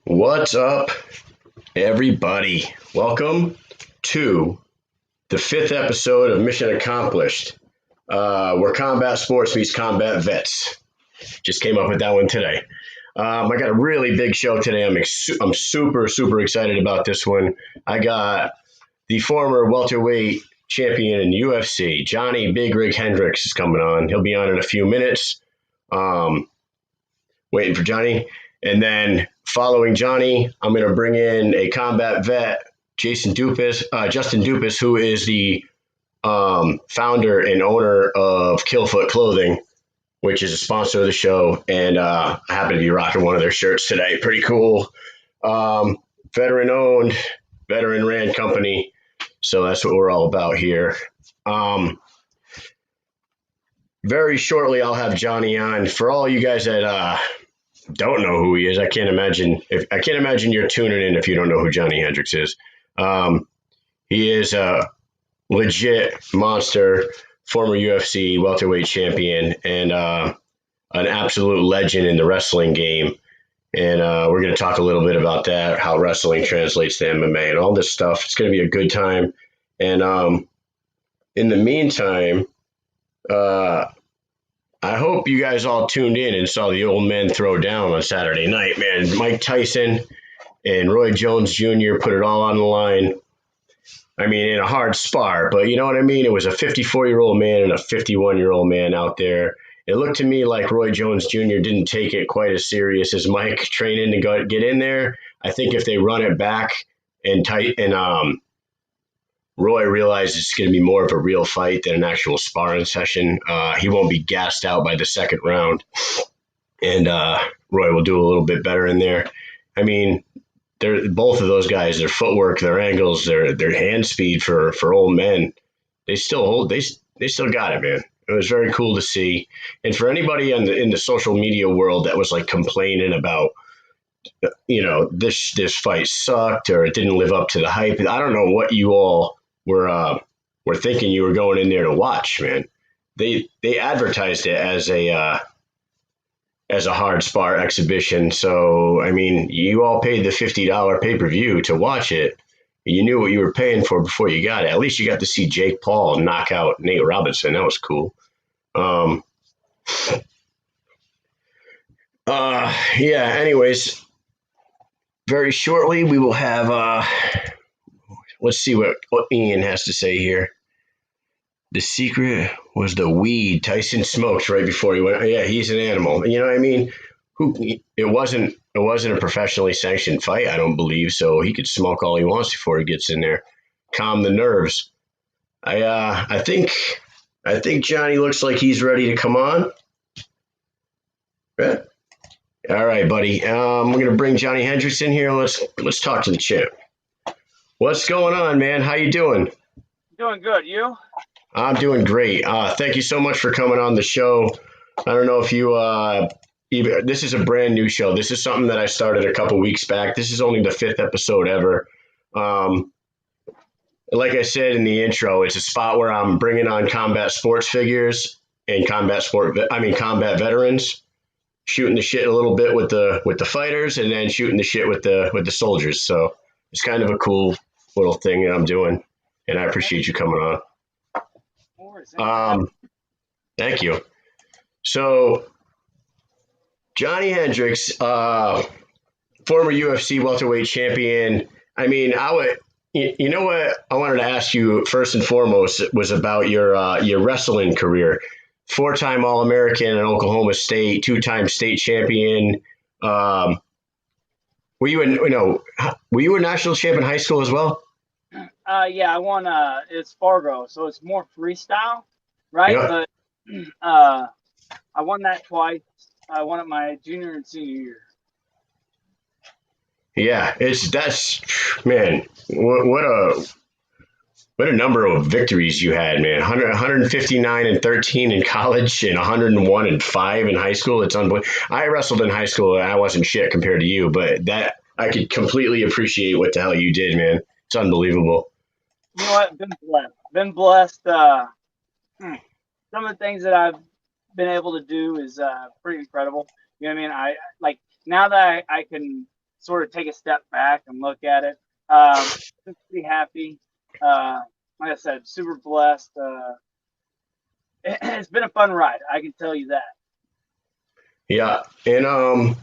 What's up, everybody? Welcome to the fifth episode of Mission Accomplished, where combat sports meets combat vets. Just came up with that one today. I got a really big show today. I'm super excited about this one. I got the former welterweight champion in UFC, Johny Bigg Rigg Hendricks, is coming on. He'll be on in a few minutes. Waiting for Johny. And then following Johny, I'm going to bring in a combat vet, Justin Dupuis, who is the founder and owner of Killfoot Clothing, which is a sponsor of the show. And I happen to be rocking one of their shirts today. Pretty cool. Veteran owned, veteran ran company. So that's what we're all about here. Very shortly, I'll have Johny on. For all you guys that don't know who he is, I can't imagine you're tuning in if you don't know who Johny Hendricks is. He is a legit monster, former UFC welterweight champion, and an absolute legend in the wrestling game. And we're going to talk a little bit about that, how wrestling translates to MMA and all this stuff. It's going to be a good time. And in the meantime, I hope you guys all tuned in and saw the old men throw down on Saturday night, man. Mike Tyson and Roy Jones Jr. put it all on the line. I mean, in a hard spar, but you know what I mean? It was a 54-year-old man and a 51-year-old man out there. It looked to me like Roy Jones Jr. didn't take it quite as serious as Mike training to get in there. I think if they run it back and Roy realizes it's going to be more of a real fight than an actual sparring session, he won't be gassed out by the second round, and Roy will do a little bit better in there. I mean, they're both of those guys, their footwork, their angles, their hand speed for old men, they still got it, man. It was very cool to see. And for anybody in the social media world that was like complaining about, this fight sucked or it didn't live up to the hype, I don't know what you all were thinking you were going in there to watch, man. They advertised it as a hard spar exhibition. So I mean, you all paid the $50 pay-per-view to watch it. You knew what you were paying for before you got it. At least you got to see Jake Paul knock out Nate Robinson. That was cool. Yeah. Anyways, very shortly we will have. Let's see what Ian has to say here. The secret was the weed Tyson smoked right before he went. Yeah, he's an animal. You know what I mean? It wasn't a professionally sanctioned fight, I don't believe. So he could smoke all he wants before he gets in there. Calm the nerves. I think Johny looks like he's ready to come on. Yeah. All right, buddy. We're gonna bring Johny Hendricks in here. Let's talk to the champ. What's going on, man? How you doing? Doing good. You? I'm doing great. Thank you so much for coming on the show. I don't know if you this is a brand new show. This is something that I started a couple weeks back. This is only the fifth episode ever. Like I said in the intro, it's a spot where I'm bringing on combat sports figures and combat veterans, shooting the shit a little bit with the fighters, and then shooting the shit with the soldiers. So it's kind of a cool little thing that I'm doing, and I appreciate you coming on. Thank you. So, Johny Hendricks, former UFC welterweight champion. I mean, you know what I wanted to ask you first and foremost was about your wrestling career. 4-time All-American in Oklahoma State, 2-time state champion. Were you a national champ in high school as well? Yeah, I won. It's Fargo, so it's more freestyle, right? Yeah. But I won that twice. I won it my junior and senior year. Yeah, man. What a number of victories you had, man. 159 and 13 in college and 101 and 5 in high school. It's unbelievable. I wrestled in high school and I wasn't shit compared to you, but that I could completely appreciate what the hell you did, man. It's unbelievable. You know what? Been blessed. Some of the things that I've been able to do is pretty incredible. You know what I mean? I like now that I can sort of take a step back and look at it. Pretty happy. Like I said, super blessed. It's been a fun ride. I can tell you that. Yeah, and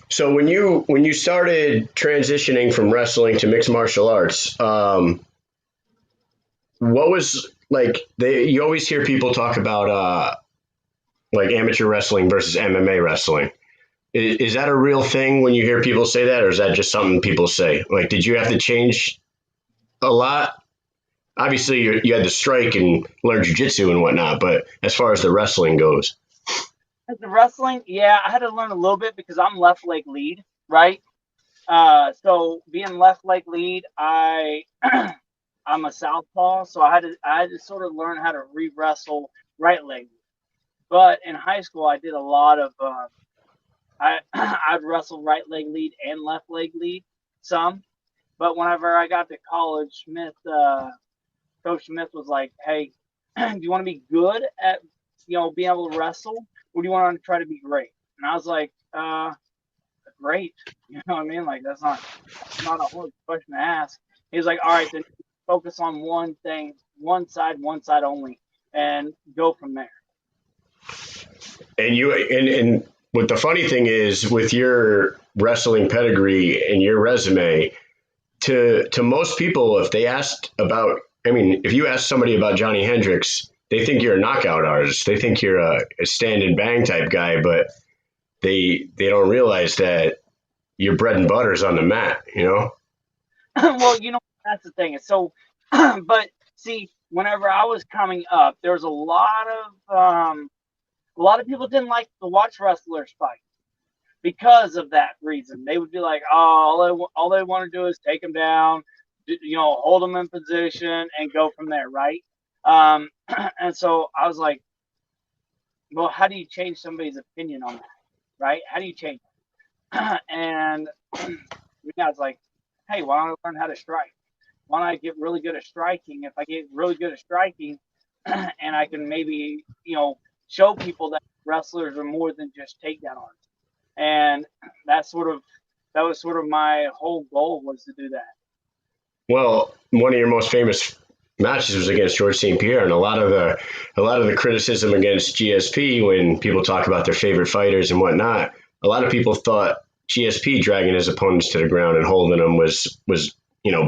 so when you started transitioning from wrestling to mixed martial arts, what was like? You always hear people talk about like amateur wrestling versus MMA wrestling. Is that a real thing when you hear people say that, or is that just something people say? Like, did you have to change a lot? Obviously, you had to strike and learn jujitsu and whatnot, but as far as the wrestling goes, The wrestling, yeah, I had to learn a little bit because I'm left leg lead, right? So being left leg lead, I'm a southpaw, so I had to sort of learn how to re-wrestle right leg. But in high school, I did a lot of I'd wrestle right leg lead and left leg lead some. But whenever I got to college, Coach Smith was like, "Hey, do you want to be good at being able to wrestle, or do you want to try to be great?" And I was like, great. You know what I mean? Like that's not a hard question to ask. He was like, all right, then focus on one thing, one side only, and go from there. And what the funny thing is with your wrestling pedigree and your resume, to most people, if they asked about, I mean, if you ask somebody about Johny Hendricks, they think you're a knockout artist. They think you're a stand and bang type guy, but they don't realize that your bread and butter is on the mat, you know? Well, that's the thing. So, but see, whenever I was coming up, there was a lot of people didn't like to watch wrestlers fight because of that reason. They would be like, oh, all they want to do is take them down, hold them in position and go from there, right? And so I was like, well, how do you change somebody's opinion on that, right? How do you change it? And I was like, hey, why don't I learn how to strike? Why don't I get really good at striking? If I get really good at striking and I can maybe, show people that wrestlers are more than just takedown artists. And that was sort of my whole goal, was to do that. Well, one of your most famous matches was against George St. Pierre, and a lot of the criticism against GSP, when people talk about their favorite fighters and whatnot, a lot of people thought GSP dragging his opponents to the ground and holding them was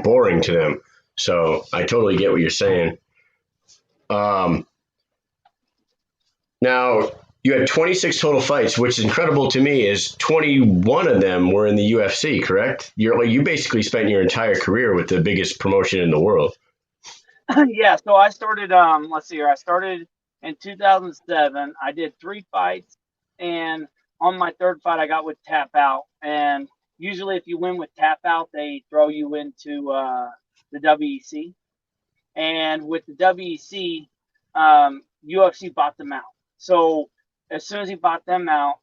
boring to them. So I totally get what you're saying. Now you had 26 total fights, which is incredible to me. Is 21 of them were in the UFC, correct? You basically spent your entire career with the biggest promotion in the world. Yeah. So I started. Let's see here. I started in 2007. I did 3 fights, and on my 3rd fight, I got with tap out. And usually, if you win with tap out, they throw you into the WEC. And with the WEC, UFC bought them out. So as soon as he bought them out,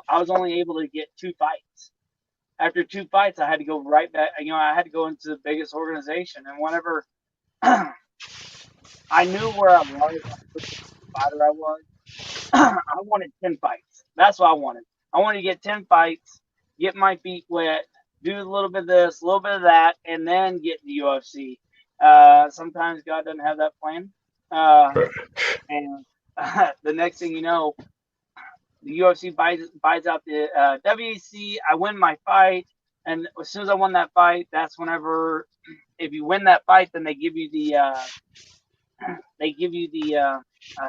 I was only able to get 2 fights. After 2 fights, I had to go right back. I had to go into the biggest organization. And whenever I knew where I was, fighter I was, I wanted 10 fights. That's what I wanted. I wanted to get 10 fights, get my feet wet, do a little bit of this, a little bit of that, and then get in the UFC. Sometimes God doesn't have that plan. And the next thing you know, the UFC buys out the WEC. I win my fight, and as soon as I won that fight, that's whenever, if you win that fight, then they give you the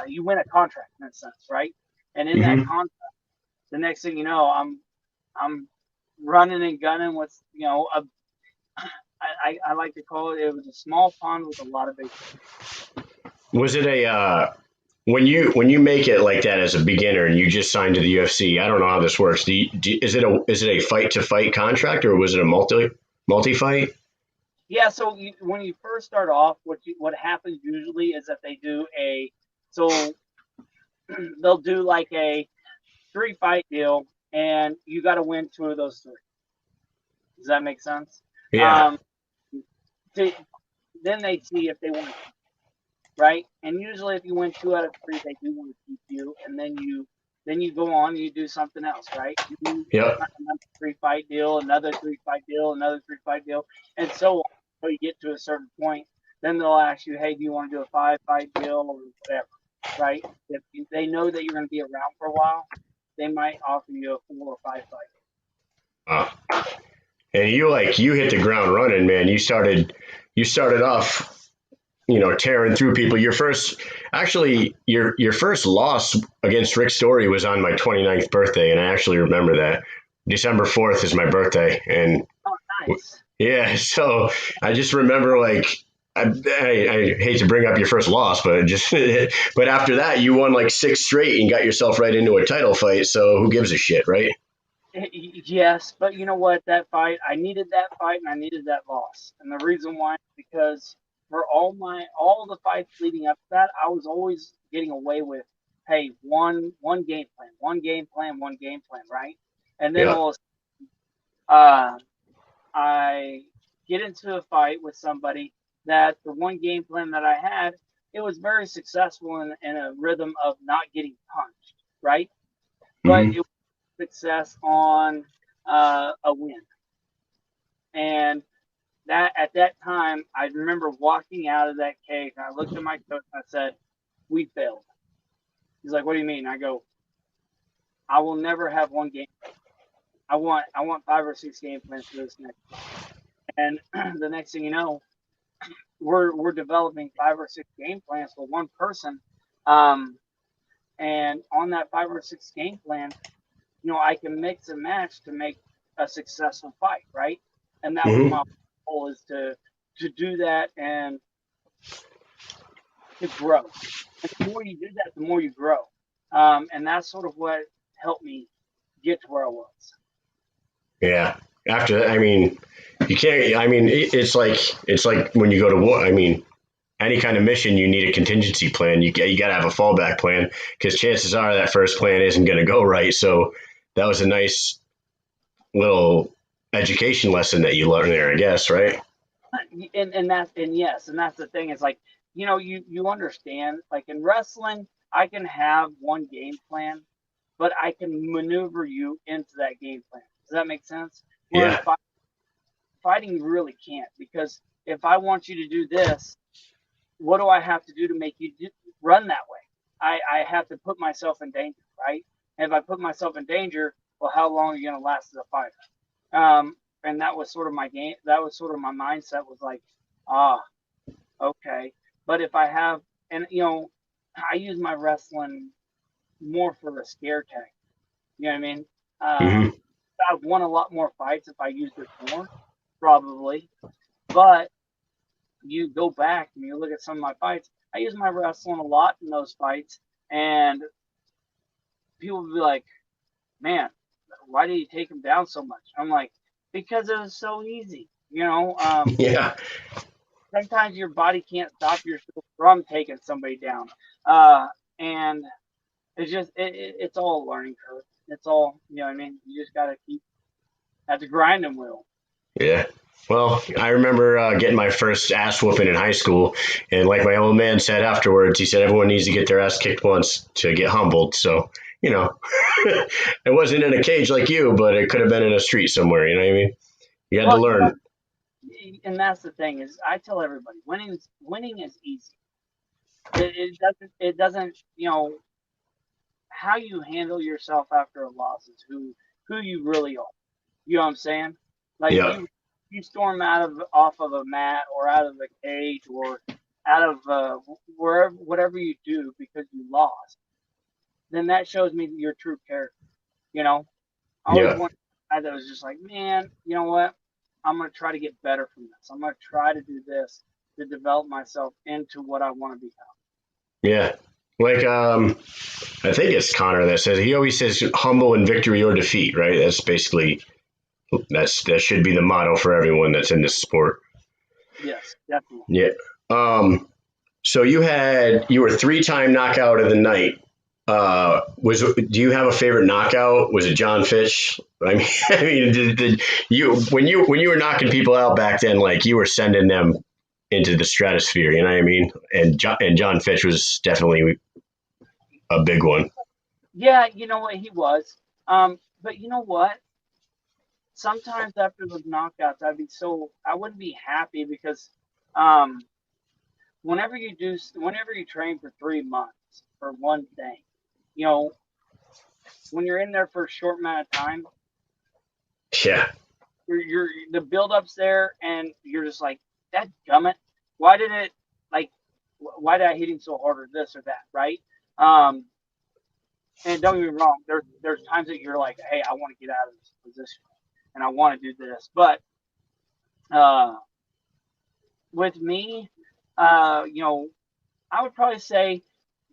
you win a contract in a sense, right? And in that contract, the next thing you know, I'm running and gunning with I like to call it was a small pond with a lot of big fish. Was it a when you make it like that as a beginner and you just signed to the UFC? I don't know how this works. Is it a fight to fight contract, or was it a multi fight? Yeah. So when you first start off, what happens usually is that they do they'll do like a 3 fight deal, and you got to win 2 of those 3. Does that make sense? Yeah. Then they see if they want to, right? And usually, if you win 2 out of 3, they do want to keep you, and then you then you go on and you do something else, right? You do Yep. another 3-fight deal, another 3-fight deal, another 3-fight deal, and so on until you get to a certain point. Then they'll ask you, hey, do you want to do a 5-fight deal or whatever, right? If they know that you're going to be around for a while, they might offer you a 4 or 5-fight. And you hit the ground running, man. You started off, tearing through people. Your first loss against Rick Story was on my 29th birthday, and I actually remember that. December 4th is my birthday, and Oh, nice. yeah, so I just remember I hate to bring up your first loss, but but after that you won like 6 straight and got yourself right into a title fight. So who gives a shit, right? Yes, but you know what? That fight, I needed that fight and I needed that loss. And the reason why is because for all the fights leading up to that, I was always getting away with, hey, one game plan, right? And then Yeah. I get into a fight with somebody that the one game plan that I had, it was very successful in a rhythm of not getting punched, right? But Mm-hmm. it was success on a win. And that at that time, I remember walking out of that cage and I looked at my coach and I said, we failed. He's like, what do you mean? I go, I will never have one game. I want 5 or 6 game plans for this next one. And the next thing you know, we're developing 5 or 6 game plans for one person. And on that 5 or 6 game plan, I can mix and match to make a successful fight, right? And that was Mm-hmm. my goal, is to do that and to grow. And the more you do that, the more you grow. And that's sort of what helped me get to where I was. Yeah. After that, you can't. It's like when you go to war. Any kind of mission, you need a contingency plan. You got to have a fallback plan, because chances are that first plan isn't going to go right. So that was a nice little education lesson that you learned there, I guess, right? And yes, and that's the thing. Is like, you understand, like in wrestling, I can have one game plan, but I can maneuver you into that game plan. Does that make sense? Where in Yeah. fighting, you really can't, because if I want you to do this, what do I have to do to make you run that way? I have to put myself in danger, right? And if I put myself in danger, well, how long are you going to last as a fighter? And that was sort of my game. That was sort of my mindset, was like, okay. But if I have, and I use my wrestling more for a scare tactic. You know what I mean? Mm-hmm. I've won a lot more fights if I used it more, probably. But you go back and you look at some of my fights, I use my wrestling a lot in those fights, and people will be like, man, why did you take him down so much? I'm like, because it was so easy. Yeah. Sometimes your body can't stop yourself from taking somebody down. And it's just, it's all a learning curve. It's all, you just got to keep at the grinding wheel. Yeah. Well, I remember getting my first ass whooping in high school, and like my old man said afterwards, he said everyone needs to get their ass kicked once to get humbled. So, it wasn't in a cage like you, but it could have been in a street somewhere. You know what I mean? You had to learn. And that's the thing, is I tell everybody, winning is easy. It doesn't, how you handle yourself after a loss is who you really are. You know what I'm saying? Like, Yeah. you storm off of a mat or out of a cage or out of wherever, whatever you do because you lost, then that shows me your true character. I always want a guy that was just like, man, you know what? I'm going to try to get better from this. I'm going to try to do this to develop myself into what I want to become. Yeah. Like, I think it's Connor that says, he always says humble in victory or defeat, right? That's basically, that should be the motto for everyone that's in this sport. Yes, definitely. Yeah. So you were 3-time knockout of the night. Do you have a favorite knockout? Was it John Fitch? I mean, did you, when you were knocking people out back then, like, you were sending them into the stratosphere, you know what I mean? And John Fitch was definitely a big one. Yeah, you know what, he was. But you know what? Sometimes after those knockouts, I wouldn't be happy because, um, whenever you train for 3 months for one thing, you know, when you're in there for a short amount of time, Yeah. you're the build-up's there, and you're just like, that gummit, why did it like, why did I hit him so hard or this or that, right? Um, and don't get me wrong, there's times that you're like, hey, I want to get out of this position and I want to do this, but uh, with me, you know, I would probably say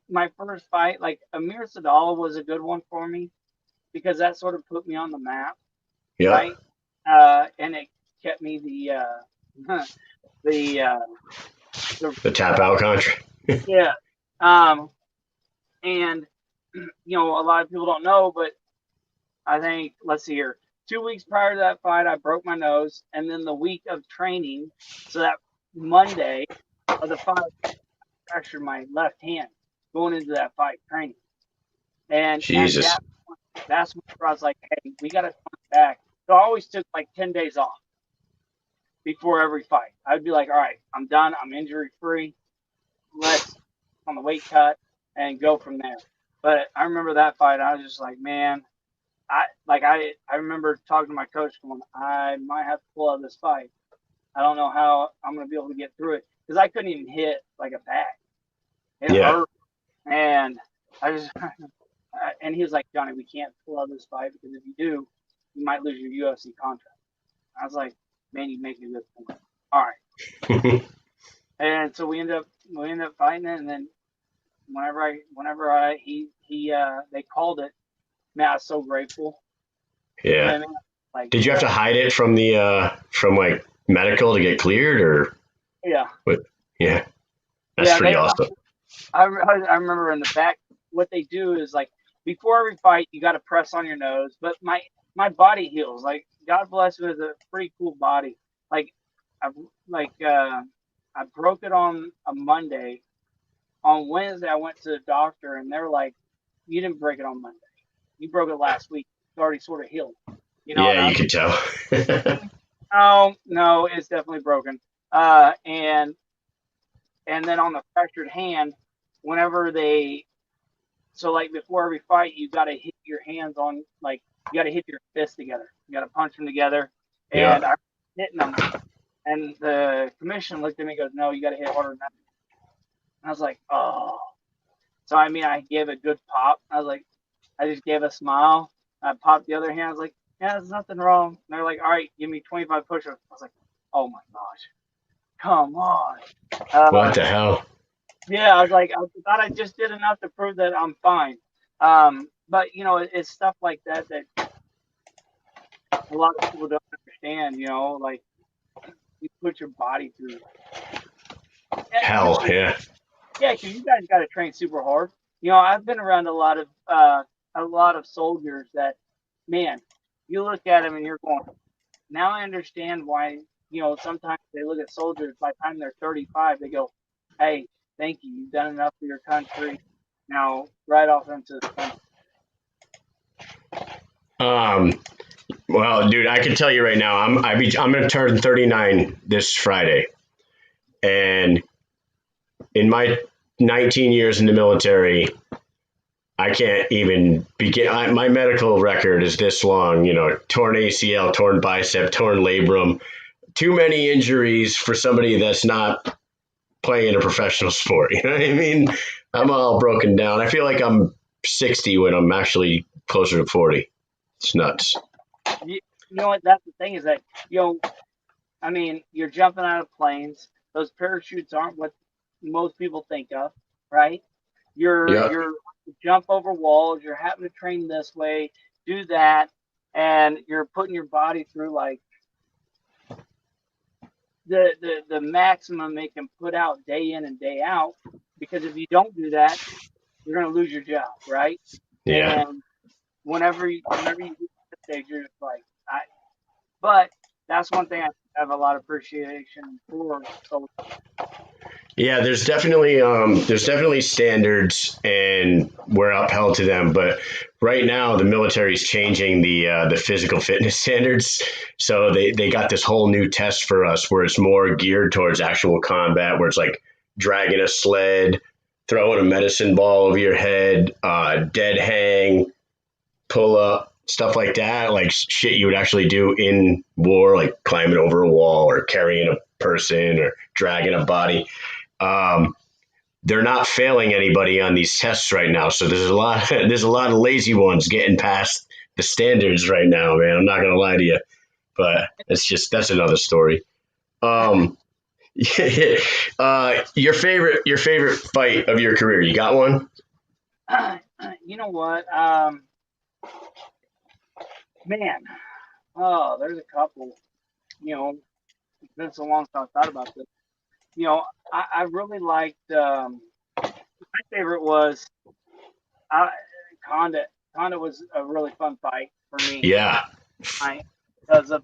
my first fight, like Amir Sadala, was a good one for me because that sort of put me on the map, Yeah. right? And it kept me the The tap out country. yeah. Um, and you know, a lot of people don't know, but I think, let's see here, 2 weeks prior to that fight, I broke my nose, and then the week of training, so that Monday of the fight, I fractured my left hand going into that fight training, and at Jesus. that point, that's where I was like, hey, we got to come back. So I always took like 10 days off before every fight. I'd be like, all right, I'm done, I'm injury free. Let's on the weight cut and go from there. But I remember that fight. I was just like, man, I remember talking to my coach, going, I might have to pull out of this fight. I don't know how I'm going to be able to get through it because I couldn't even hit like a bat. It Yeah. hurt, and I just and he was like, Johnny, we can't pull out of this fight because if you do, you might lose your UFC contract. I was like, man, you make a good point. All right, and so we ended up fighting it, and then they called it. Man, I was so grateful. You know Yeah. what I mean? Like, Did you have to hide it from the from like medical to get cleared or yeah, what? Yeah. That's yeah. pretty awesome. I remember in the back, what they do is like before every fight, you got to press on your nose. But my body heals. Like, God bless me with a pretty cool body. Like I like I broke it on a Monday. On Wednesday, I went to the doctor, and they're like, "You didn't break it on Monday. You broke it last week. It's already sort of healed." You know, Yeah, and I you was could tell. like, "Oh no, it's definitely broken." And then on the fractured hand, whenever they so like before every fight, you got to hit your hands on, like, you got to hit your fists together. You got to punch them together. Yeah. And I was hitting them, and the commission looked at me and goes, "No, you got to hit harder than that." And I was like, "Oh." So I mean, I gave a good pop. I was like, I just gave a smile. I popped the other hand. I was like, "Yeah, there's nothing wrong." And they're like, "All right, give me 25 push-ups." I was like, "Oh my gosh, come on." What Uh, the hell? Yeah, I was like, I thought I just did enough to prove that I'm fine. But you know, it's stuff like that that a lot of people don't understand. You know, like, you put your body through. Hell, yeah. Yeah, because you guys got to train super hard. You know, I've been around a lot of soldiers that, man, you look at them and you're going, now I understand why. You know, sometimes they look at soldiers by the time they're 35, they go, "Hey, thank you. You've done enough for your country. Now, right off into the sun." Um, well, dude, I can tell you right now, I'm gonna turn 39 this Friday, and in my 19 years in the military, I can't even begin. My medical record is this long. You know, torn ACL, torn bicep, torn labrum. Too many injuries for somebody that's not playing a professional sport. You know what I mean? I'm all broken down. I feel like I'm 60 when I'm actually closer to 40. It's nuts. You know what? That's the thing, is that, you know, I mean, you're jumping out of planes. Those parachutes aren't what most people think of, right? Yeah. You're jump over walls. You're having to train this way, do that, and you're putting your body through like the maximum it can put out day in and day out. Because if you don't do that, you're going to lose your job, right? Yeah. And whenever you get to this stage, you're just like, but that's one thing I have a lot of appreciation for. So Yeah, there's definitely standards, and we're upheld to them. But right now, the military is changing the physical fitness standards. So they got this whole new test for us, where it's more geared towards actual combat, where it's like dragging a sled, throwing a medicine ball over your head, dead hang, pull up, stuff like that, like shit you would actually do in war, like climbing over a wall or carrying a person or dragging a body. Um, they're not failing anybody on these tests right now. So there's a lot of lazy ones getting past the standards right now, man. I'm not gonna lie to you, but that's another story. Um, your favorite fight of your career? You got one? You know what? Man, oh, there's a couple. You know, it's been so long since I thought about this. You know, I really liked. My favorite was uh, Conda. Conda was a really fun fight for me. Yeah, I because of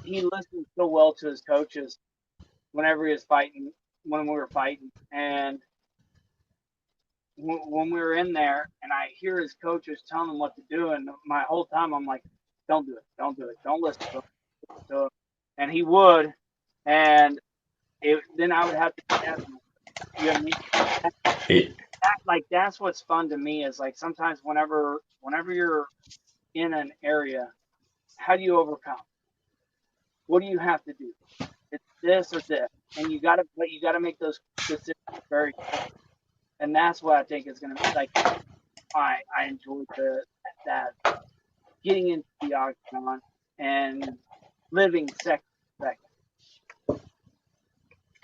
he listened so well to his coaches whenever he was fighting, when we were fighting, and when we were in there, and I hear his coaches telling him what to do, and my whole time I'm like, "Don't do it, don't do it, don't listen to him." And he would, and then I would have to ask him, you know what I mean? Like that's what's fun to me is like sometimes whenever you're in an area, how do you overcome? What do you have to do? It's this or this, and you gotta make those decisions very quick. And that's what I think is gonna be like. I enjoyed that getting into the octagon and living second to second.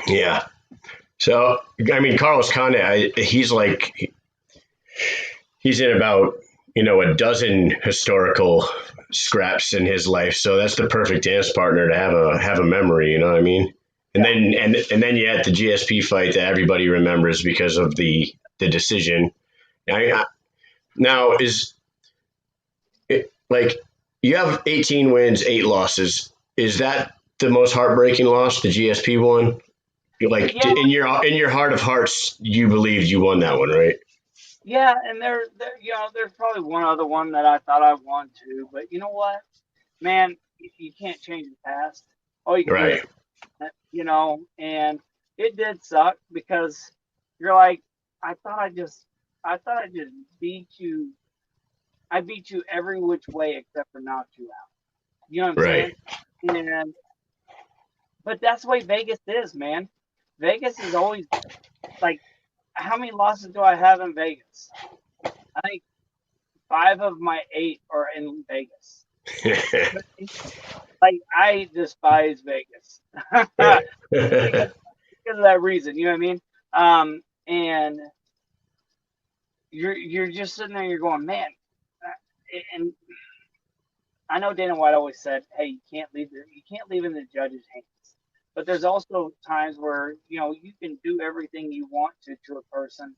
yeah. So I mean, Carlos Condit, he's in about a dozen historical scraps in his life. So that's the perfect dance partner to have a memory. You know what I mean? And then and then you had the GSP fight that everybody remembers because of the decision. Now is it, like you have 18 wins, 8 losses. Is that the most heartbreaking loss, the GSP one? Like Yeah, in your heart of hearts, you believed you won that one, right? yeah, and there's probably one other one that I thought I won too, but you know what, man, you can't change the past. All you can do is, Right. and it did suck because you're like, I thought I just beat you. I beat you every which way except for knocked you out. You know what I'm Right. saying? And but that's the way Vegas is, man. Vegas is always like, how many losses do I have in Vegas? I think 5 of my 8 are in Vegas. Like I despise Vegas because of that reason. You know what I mean? And you're just sitting there, you're going, man. And I know Dana White always said, "Hey, you can't leave in the judge's hands." But there's also times where you can do everything you want to a person,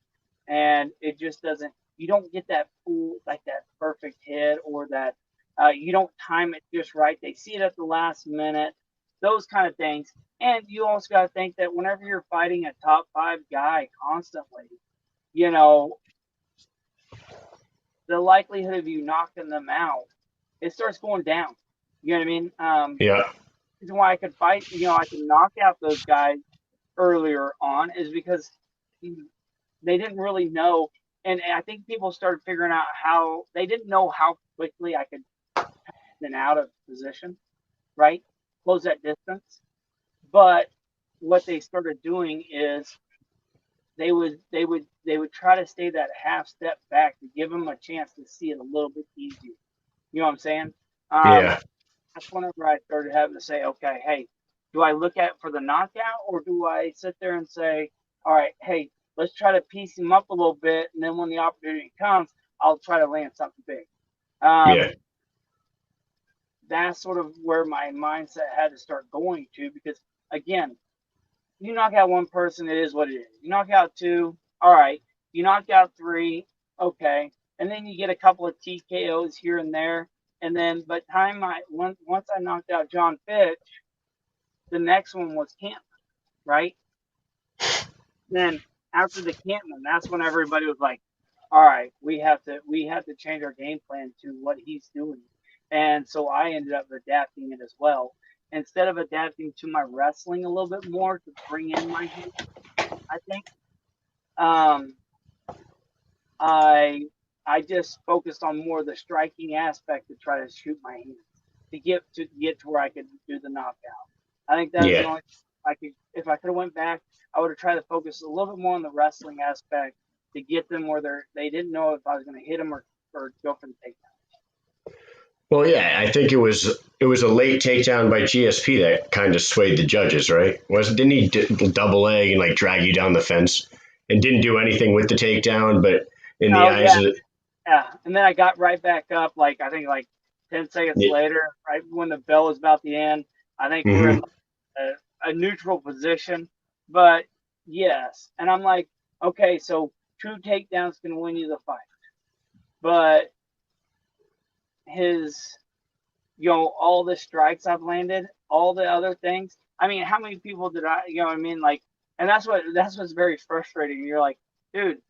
and it just doesn't. You don't get that full, like that perfect hit, or that you don't time it just right. They see it at the last minute, those kind of things. And you also got to think that whenever you're fighting a top 5 guy constantly, you know the likelihood of you knocking them out, it starts going down. You know what I mean? Yeah. The reason why I could fight, I could knock out those guys earlier on is because they didn't really know. And I think people started figuring out how they didn't know how quickly I could get out of position, right? Close that distance. But what they started doing is they would try to stay that half step back to give them a chance to see it a little bit easier. You know what I'm saying? Um, Yeah. that's whenever I started having to say, okay, hey, do I look at for the knockout, or do I sit there and say, all right, hey, let's try to piece him up a little bit, and then when the opportunity comes, I'll try to land something big. Yeah. That's sort of where my mindset had to start going to, because again, you knock out one person, it is what it is. You knock out 2, all right. You knock out 3, okay. And then you get a couple of TKOs here and there. And then, but once I knocked out John Fitch, the next one was Camp, right? Then after the Canton, that's when everybody was like, all right, we have to change our game plan to what he's doing. And so I ended up adapting it as well. Instead of adapting to my wrestling a little bit more to bring in my heat, I think um, I just focused on more the striking aspect to try to shoot my hands to where I could do the knockout. I think that was the Yeah. only I could if I could have went back, I would have tried to focus a little bit more on the wrestling aspect to get them where they didn't know if I was going to hit them or go for the takedown. Well, yeah, I think it was a late takedown by GSP that kind of swayed the judges, right? Didn't he double leg and like drag you down the fence and didn't do anything with the takedown, but in the Oh eyes yeah, of yeah. And then I got right back up, like I think like 10 seconds the, later, right when the bell was about to end. I think we're in mm-hmm. a neutral position, but yes. And I'm like, okay, so 2 takedowns can win you the fight, but his, all the strikes I've landed, all the other things. I mean, how many people did I, what I mean? Like, and that's what's very frustrating. You're like, dude,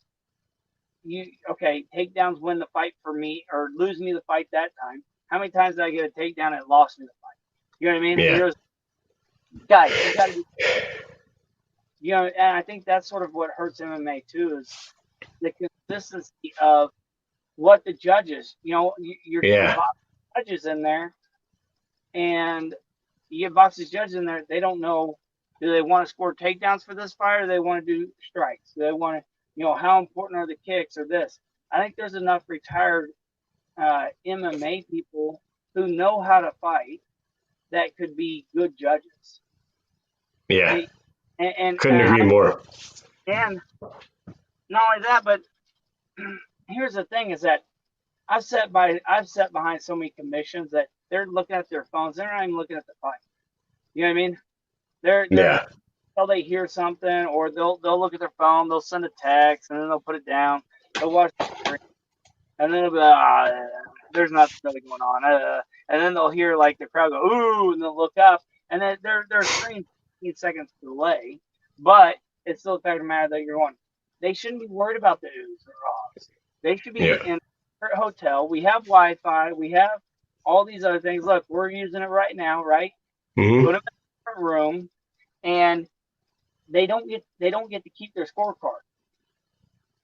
okay, takedowns win the fight for me or lose me the fight that time. How many times did I get a takedown and it lost me the fight? You know what I mean? Yeah. Guys, you got to be, and I think that's sort of what hurts MMA too is the consistency of what the judges, you're getting Yeah. judges in there, and you get boxing judges in there. They don't know, do they want to score takedowns for this fight or do they want to do strikes? Do they want to, how important are the kicks or this? I think there's enough retired MMA people who know how to fight that could be good judges. Yeah. And Couldn't agree more. And not only that, but here's the thing: is that I've sat behind so many commissions that they're looking at their phones. They're not even looking at the fight. You know what I mean? They're Yeah. until they hear something, or they'll look at their phone, they'll send a text, and then they'll put it down. They'll watch the screen, and then they'll be like, there's nothing really going on. And then they'll hear like the crowd go, ooh, and they'll look up, and then their screen 15 seconds delay, but it's still the fact of the matter that you're going. They shouldn't be worried about the oohs or ahs. They should be in a hotel. We have Wi-Fi. We have all these other things. Look, we're using it right now, right? Mm-hmm. Put them in a different room, and they don't get to keep their scorecard.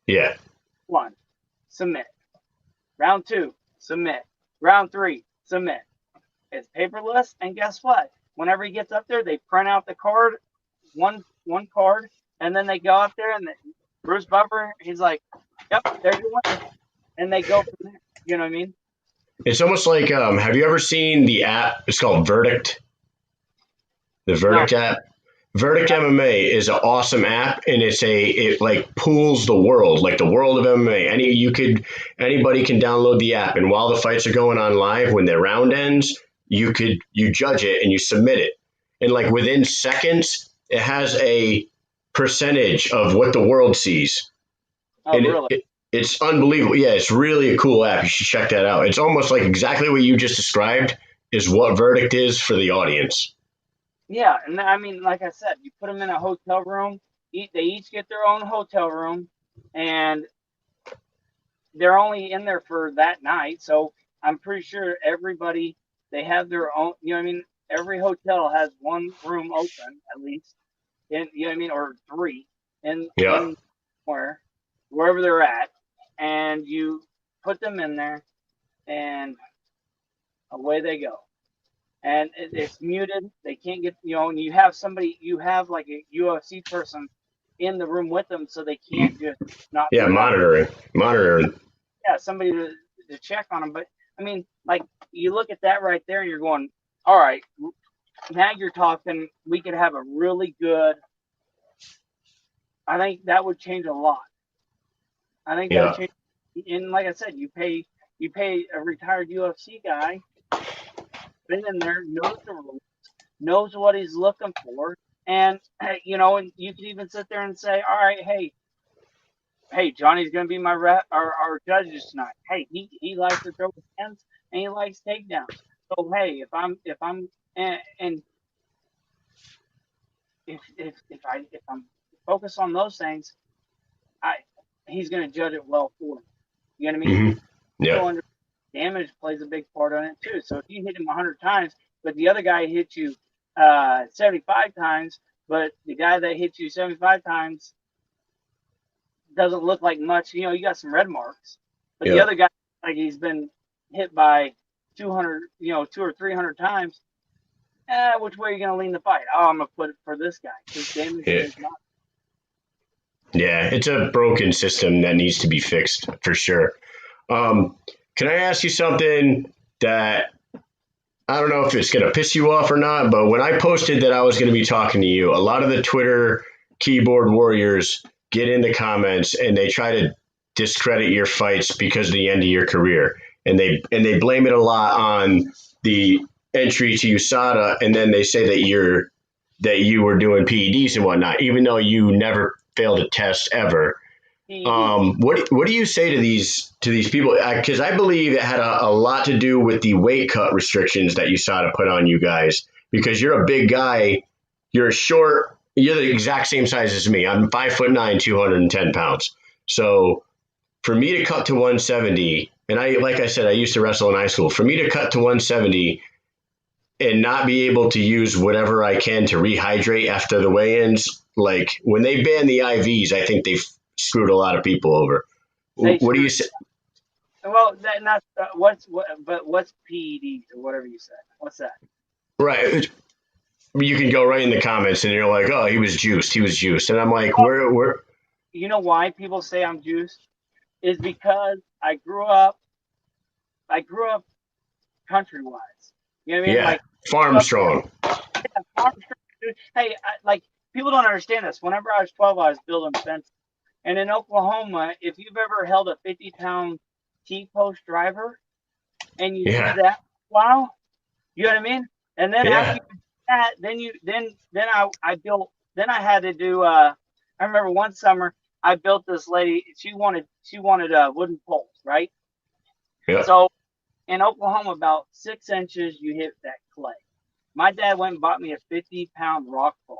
Yeah. 1, submit. Round 2, submit. Round 3, submit. It's paperless, and guess what? Whenever he gets up there, they print out the card, one card, and then they go up there, and Bruce Buffer, he's like, "Yep, there's your one," and they go from there. You know what I mean? It's almost like have you ever seen the app? It's called Verdict. The Verdict app. Verdict MMA is an awesome app, and it like pools the world, like the world of MMA. Anybody can download the app, and while the fights are going on live, when the round ends, you judge it and you submit it, and like within seconds, it has a percentage of what the world sees. Oh, really? It's unbelievable. Yeah, it's really a cool app. You should check that out. It's almost like exactly what you just described is what Verdict is for the audience. Yeah, and I mean, like I said, you put them in a hotel room. They each get their own hotel room, and they're only in there for that night. So I'm pretty sure everybody they have their own. You know what I mean? Every hotel has one room open at least, and you know what I mean, or 3, Yeah. in wherever they're at, and you put them in there, and away they go. And it's muted. They can't get, and you have like a UFC person in the room with them, so they can't just not. Yeah, monitoring. Yeah, somebody to check on them. But I mean, like you look at that right there, and you're going, all right, now you're talking. We could have a really good. I think that would change a lot. I think that would change. And like I said, you pay a retired UFC guy, been in there, knows the rules, knows what he's looking for, and and you could even sit there and say, all right, hey, Johnny's going to be my our judges tonight. Hey, he likes to throw hands and he likes takedowns. So hey, if I'm and if I'm focus on those things, he's going to judge it well for him. You know what I mean? Mm-hmm. Yeah. Damage plays a big part on it too. So if you hit him 100 times, but the other guy hit you 75 times, but the guy that hit you 75 times doesn't look like much, you know, you got some red marks. But the other guy, like he's been hit by 200, you know, 200 or 300 times. Which way are you going to lean the fight? Oh, I'm going to put it for this guy. Because damage is not. Yeah, it's a broken system that needs to be fixed for sure. Can I ask you something that I don't know if it's going to piss you off or not, but when I posted that I was going to be talking to you, a lot of the Twitter keyboard warriors get in the comments and they try to discredit your fights because of the end of your career. And they blame it a lot on the entry to USADA, and then they say that you were doing PEDs and whatnot, even though you never failed a test ever. What do you say to these people? Because I believe it had a lot to do with the weight cut restrictions that USADA put on you guys. Because you're a big guy, you're short, you're the exact same size as me. I'm 5'9", 210 pounds. So for me to cut to 170, and like I said, I used to wrestle in high school. For me to cut to 170 and not be able to use whatever I can to rehydrate after the weigh-ins, like when they banned the IVs, I think they've screwed a lot of people over. What do you say? Well, that's what's PEDs or whatever you said. What's that? Right. You can go right in the comments and you're like, oh, he was juiced. And I'm like, where? You know why people say I'm juiced? Is because I grew up country-wise. You know what I mean? Yeah, like farm strong. Yeah, farm strong. Hey, like people don't understand this. Whenever I was 12, I was building fences. And in Oklahoma, if you've ever held a 50-pound T-post driver and you do that, wow, you know what I mean? And then after you do that, then I had to do. I remember one summer I built this lady. She wanted wooden poles, right? Yeah. So in Oklahoma, about 6 inches, you hit that clay. My dad went and bought me a 50-pound rock bar.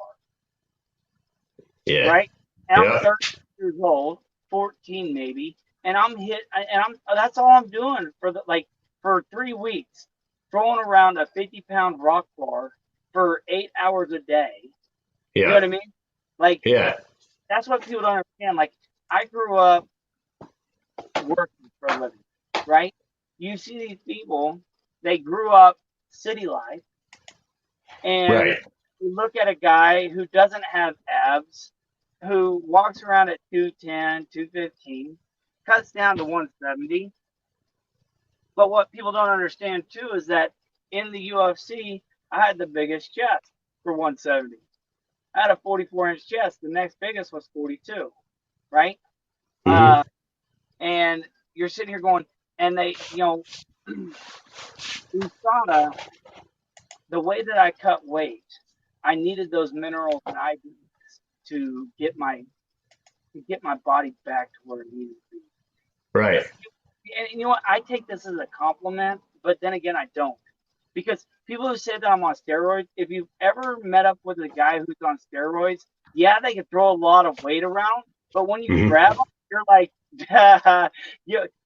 Yeah. Right? And I'm 13 years old, 14 maybe, and that's all I'm doing for 3 weeks, throwing around a 50-pound rock bar for 8 hours a day. Yeah. You know what I mean? Like, that's what people don't understand. Like, I grew up working for a living, right? You see these people, they grew up city life, and you look at a guy who doesn't have abs, who walks around at 210, 215, cuts down to 170. But what people don't understand, too, is that in the UFC, I had the biggest chest for 170. I had a 44-inch chest. The next biggest was 42, right? Mm-hmm. And you're sitting here going, and they, you know, USADA, the way that I cut weight, I needed those minerals and IVs to get my body back to where it needed to be. Right. And you know what? I take this as a compliment, but then again, I don't. Because people who say that I'm on steroids, if you've ever met up with a guy who's on steroids, yeah, they can throw a lot of weight around, but when you grab them, you're like,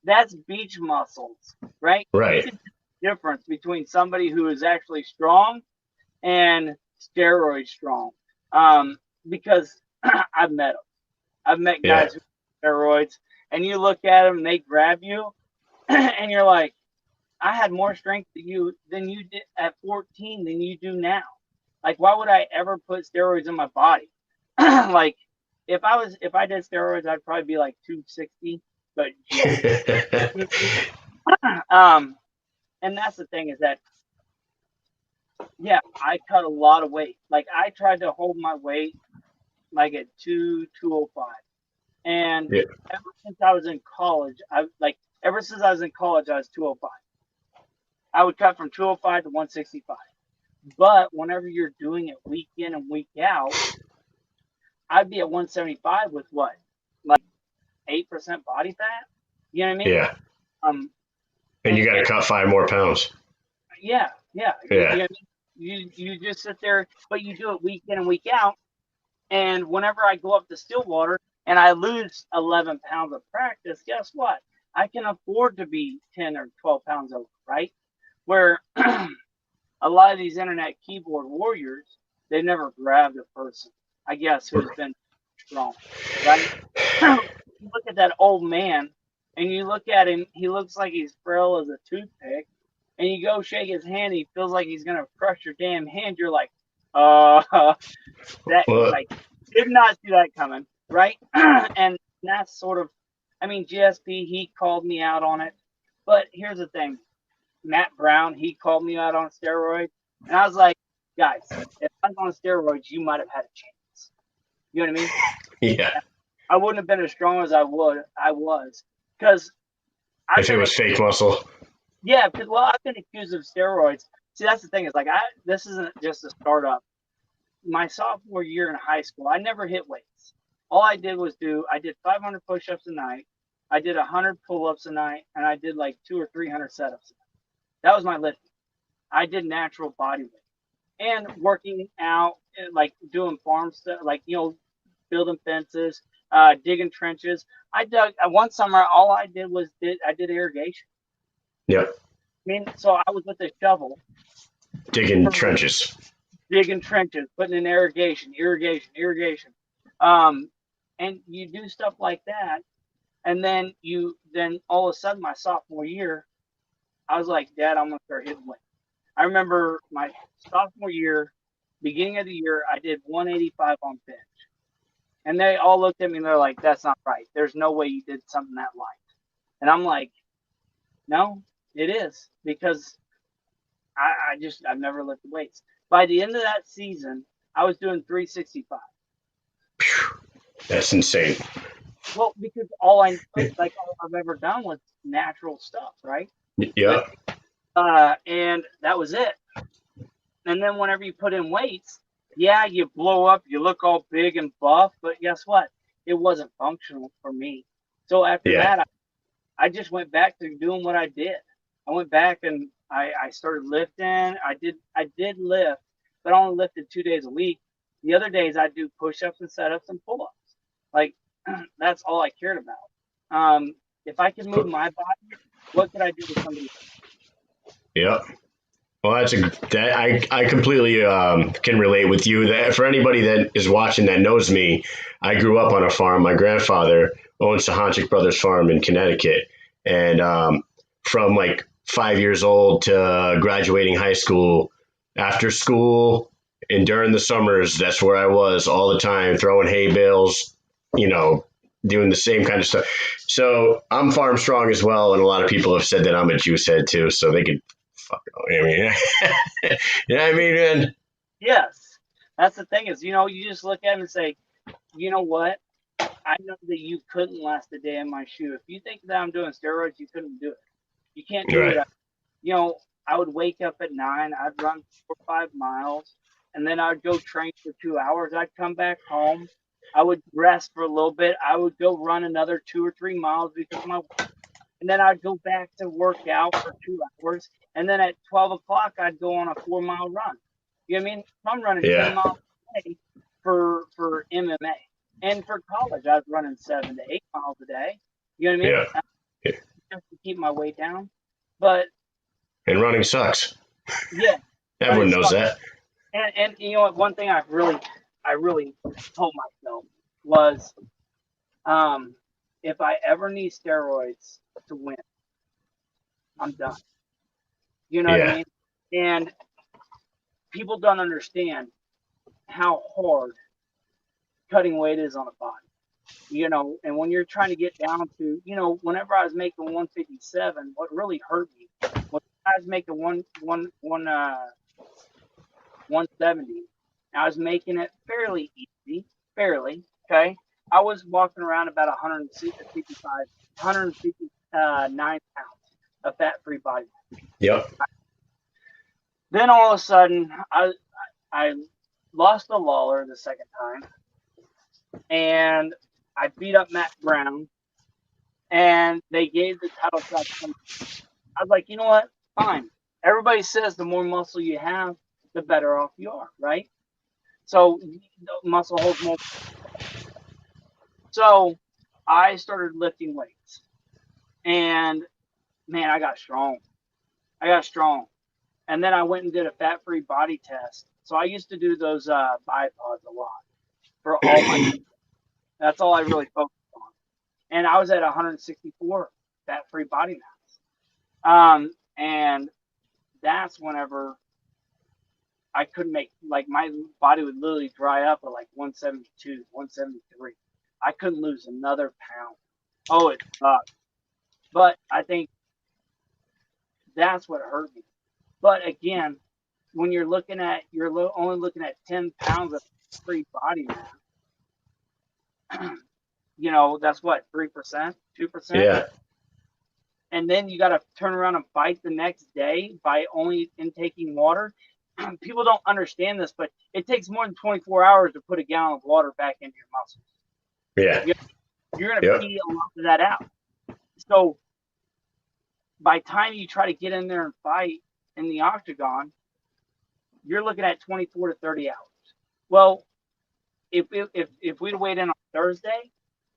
that's beach muscles, right? Right. It's the difference between somebody who is actually strong and steroid strong. Because I've met them. I've met guys who have steroids, and you look at them, and they grab you, and you're like, I had more strength than you did at 14 than you do now. Like, why would I ever put steroids in my body? Like, if I did steroids, I'd probably be like 260. But and that's the thing is that, I cut a lot of weight. Like, I tried to hold my weight like at 205, and ever since I was in college, I was 205. I would cut from 205 to 165. But whenever you're doing it week in and week out, I'd be at 175 with what? Like 8% body fat? You know what I mean? Yeah. And you got to cut 5 more pounds. Yeah. You know what I mean? You just sit there, but you do it week in and week out, And whenever I go up to Stillwater and I lose 11 pounds of practice, guess what? I can afford to be 10 or 12 pounds over, right? Where a lot of these internet keyboard warriors, they never grabbed a person, I guess, who's been strong, right? You look at that old man and you look at him, he looks like he's frail as a toothpick. And you go shake his hand, he feels like he's gonna crush your damn hand. You're like, that like did not see that coming, right? And that's sort of, I mean, GSP, he called me out on it. But here's the thing, Matt Brown, he called me out on steroids, and I was like, guys, if I was on steroids, you might have had a chance. You know what I mean? Yeah. I wouldn't have been as strong as I was, because if it was fake muscle. Yeah, because I've been accused of steroids. See, that's the thing, is like this isn't just a startup. My sophomore year in high school, I never hit weights. All I did was I did 500 push-ups a night, I did 100 pull-ups a night, and I did like 200 or 300 setups. That was my lifting. I did natural body weight and working out, like doing farm stuff, like, you know, building fences, digging trenches. I dug one summer. All I did was I did irrigation. Yeah. I mean, so I was with a shovel. Digging trenches, putting in irrigation. And you do stuff like that. And then all of a sudden, my sophomore year, I was like, Dad, I'm going to start hitting weight. I remember my sophomore year, beginning of the year, I did 185 on bench. And they all looked at me and they're like, that's not right. There's no way you did something that light. And I'm like, no, it is, because I've never lifted weights. By the end of that season, I was doing 365. That's insane. Well, because all I've ever done was natural stuff, right? Yeah. And that was it. And then whenever you put in weights, yeah, you blow up, you look all big and buff, but guess what? It wasn't functional for me. So after that, I just went back to doing what I did. I went back and I started lifting. I did lift, but I only lifted 2 days a week. The other days I do push-ups and setups and pull-ups. Like, that's all I cared about. If I could move my body, what could I do with somebody else? Yeah. Well, I completely can relate with you. That for anybody that is watching that knows me, I grew up on a farm. My grandfather owns the Hendricks Brothers Farm in Connecticut, and from like 5 years old to graduating high school, after school and during the summers, that's where I was all the time, throwing hay bales, you know, doing the same kind of stuff. So I'm farm strong as well, and a lot of people have said that I'm a juice head too, so they could. I mean, you know what I mean, man? Yes. That's the thing is, you know, you just look at him and say, you know what? I know that you couldn't last a day in my shoe. If you think that I'm doing steroids, you couldn't do it. You can't do it. You know, I would wake up at 9, I'd run 4 or 5 miles, and then I'd go train for 2 hours. I'd come back home. I would rest for a little bit. I would go run another 2 or 3 miles because and then I'd go back to work out for 2 hours. And then at 12 o'clock, I'd go on a 4-mile run. You know what I mean? I'm running 10 miles a day for MMA. And for college, I was running 7 to 8 miles a day. You know what I mean? Yeah. Just to keep my weight down. And running sucks. Yeah. Everyone knows that. And you know what? One thing I really told myself was, if I ever need steroids to win, I'm done. You know what I mean? And people don't understand how hard cutting weight is on a body. You know, and when you're trying to get down to, you know, whenever I was making 157, what really hurt me was I was making 170. I was making it fairly easy, okay? I was walking around about 159 pounds of fat-free body weight. Yep. Then all of a sudden, I lost the Lawler the second time, and I beat up Matt Brown, and they gave the title shot to him. I was like, you know what? Fine. Everybody says the more muscle you have, the better off you are, right? So muscle holds more. So I started lifting weights, and man, I got strong. And then I went and did a fat-free body test. So I used to do those bipods a lot for all my. That's all I really focused on. And I was at 164 fat-free body mass. And that's whenever I couldn't make, like, my body would literally dry up at like 172, 173. I couldn't lose another pound. Oh, it sucked. But I think that's what hurt me. But again, when you're looking at, only looking at 10 pounds of free body mass, that's what, 3%, 2%? Yeah. And then you got to turn around and fight the next day by only intaking water. People don't understand this, but it takes more than 24 hours to put a gallon of water back into your muscles. Yeah. You're going to pee a lot of that out. So by the time you try to get in there and fight in the octagon, you're looking at 24 to 30 hours. Well, if we'd weighed in on Thursday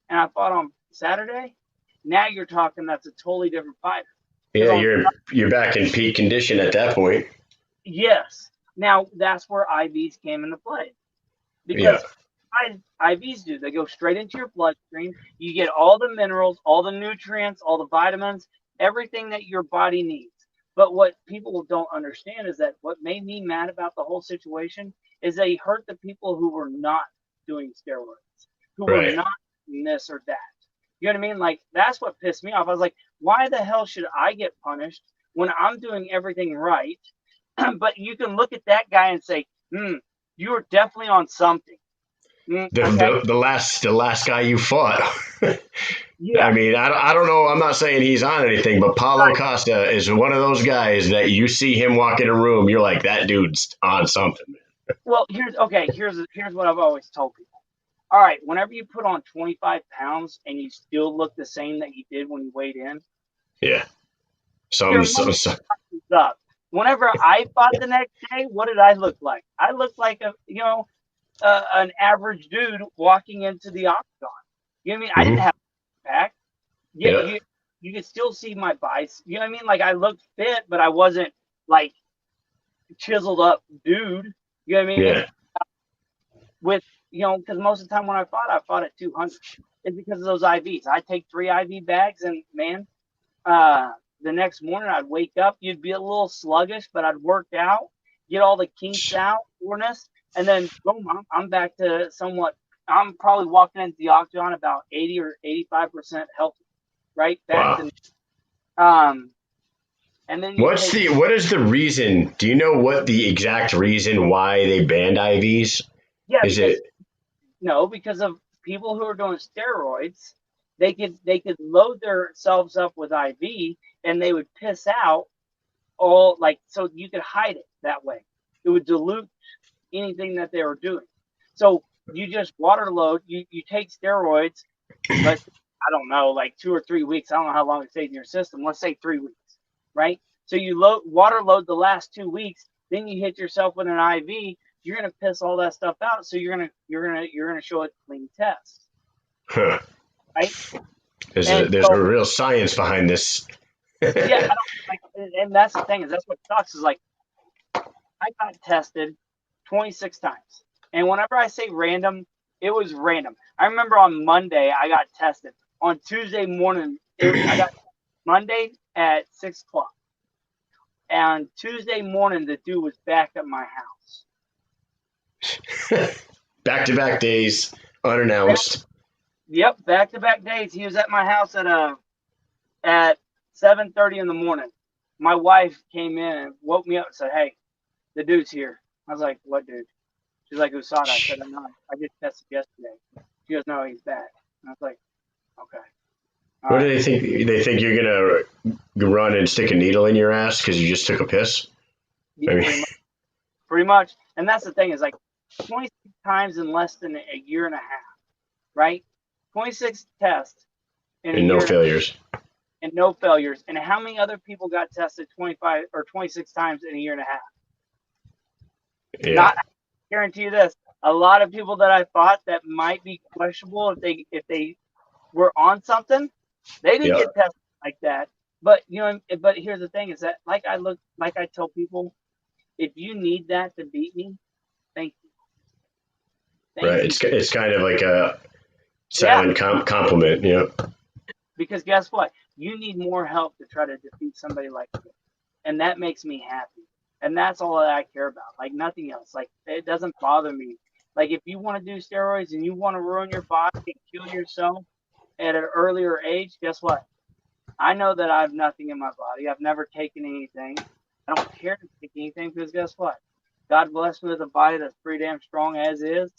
and I fought on Saturday, now you're talking that's a totally different fighter. Yeah, you're back in peak condition at that point. Yes. Now that's where IVs came into play. Because IVs do. They go straight into your bloodstream. You get all the minerals, all the nutrients, all the vitamins, everything that your body needs. But what people don't understand is that what made me mad about the whole situation is they hurt the people who were not doing steroids, who were not doing this or that. You know what I mean? Like, that's what pissed me off. I was like, why the hell should I get punished when I'm doing everything right? But you can look at that guy and say, you were definitely on something. The last guy you fought. Yeah. I mean, I don't know. I'm not saying he's on anything, but Paulo Costa is one of those guys that you see him walk in a room, you're like, that dude's on something. Well, here's what I've always told people. All right, whenever you put on 25 pounds and you still look the same that you did when you weighed in. Yeah. Up. Whenever I fought the next day, what did I look like? I looked like an average dude walking into the octagon. You know what I mean? I didn't have a back. You could still see my biceps. You know what I mean? Like, I looked fit, but I wasn't like chiseled up dude. You know what I mean? Yeah. Because most of the time when I fought at 200. It's because of those IVs. I take 3 IV bags, and man, the next morning I'd wake up. You'd be a little sluggish, but I'd work out, get all the kinks out, soreness, and then boom, I'm back to somewhat. I'm probably walking into the octagon about 80 or 85% healthy, right? Back to and then what is the reason? Do you know what the exact reason why they banned IVs? Yeah, because of people who are doing steroids. They could load themselves up with IV and they would piss out all, like, so you could hide it that way. It would dilute anything that they were doing. So you just water load. You take steroids, but I don't know, like 2 or 3 weeks. I don't know how long it stays in your system. Let's say 3 weeks, right? So you water load the last 2 weeks. Then you hit yourself with an IV. You're gonna piss all that stuff out. So you're gonna show a clean test. Huh. Right? There's a real science behind this. Yeah, and that's the thing, is that's what sucks, is like, I got tested 26 times. And whenever I say random, it was random. I remember on Monday I got tested. On Tuesday morning, I got Monday at 6 o'clock. And Tuesday morning, the dude was back at my house. Back-to-back days, unannounced. Yep, back-to-back days. He was at my house at 7:30 in the morning. My wife came in and woke me up and said, "Hey, the dude's here." I was like, "What dude?" She's like, "USADA." I said, "No, I just tested yesterday." She goes, "No, he's back." And I was like, "Okay." What do they think? They think you're gonna run and stick a needle in your ass because you just took a piss? Yeah, pretty much. And that's the thing, is like 26 times in less than a year and a half, right? 26 tests and no failures. And no failures. And how many other people got tested 25 or 26 times in a year and a half? Yeah. I guarantee you this: a lot of people that I thought that might be questionable if they were on something, they didn't get tested like that. But but here's the thing: is that like I tell people, if you need that to beat me, thank you. Right. It's kind of like a silent compliment, Because guess what? You need more help to try to defeat somebody like me, and that makes me happy. And that's all that I care about. Like nothing else. Like it doesn't bother me. Like if you want to do steroids and you want to ruin your body and kill yourself at an earlier age, guess what? I know that I have nothing in my body. I've never taken anything. I don't care to take anything because guess what? God bless me with a body that's pretty damn strong as is.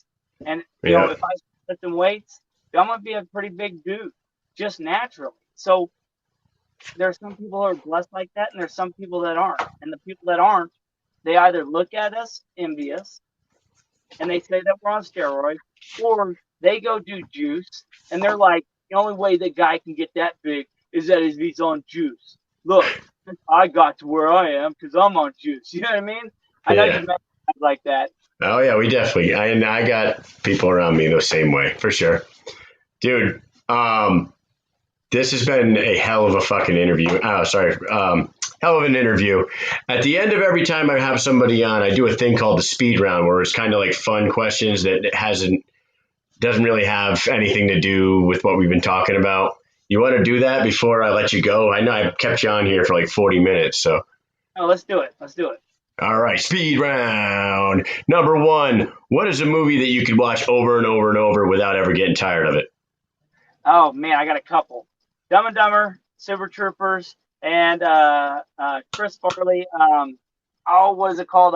And if I lift some weights, I'm gonna be a pretty big dude, just naturally. So there's some people who are blessed like that, and there's some people that aren't. And the people that aren't, they either look at us envious, and they say that we're on steroids, or they go do juice, and they're like, the only way the guy can get that big is that he's on juice. Look, I got to where I am because I'm on juice. You know what I mean? I know you met guys like that. Oh yeah, we definitely. I got people around me the same way for sure, dude. This has been a hell of a fucking interview. Hell of an interview. At the end of every time I have somebody on, I do a thing called the speed round, where it's kind of like fun questions that doesn't really have anything to do with what we've been talking about. You want to do that before I let you go? I know I kept you on here for like 40 minutes, so. Oh, let's do it. All right, speed round. Number 1, what is a movie that you could watch over and over and over without ever getting tired of it? Oh, man, I got a couple. Dumb and Dumber, Super Troopers, and Chris Farley. What is it called?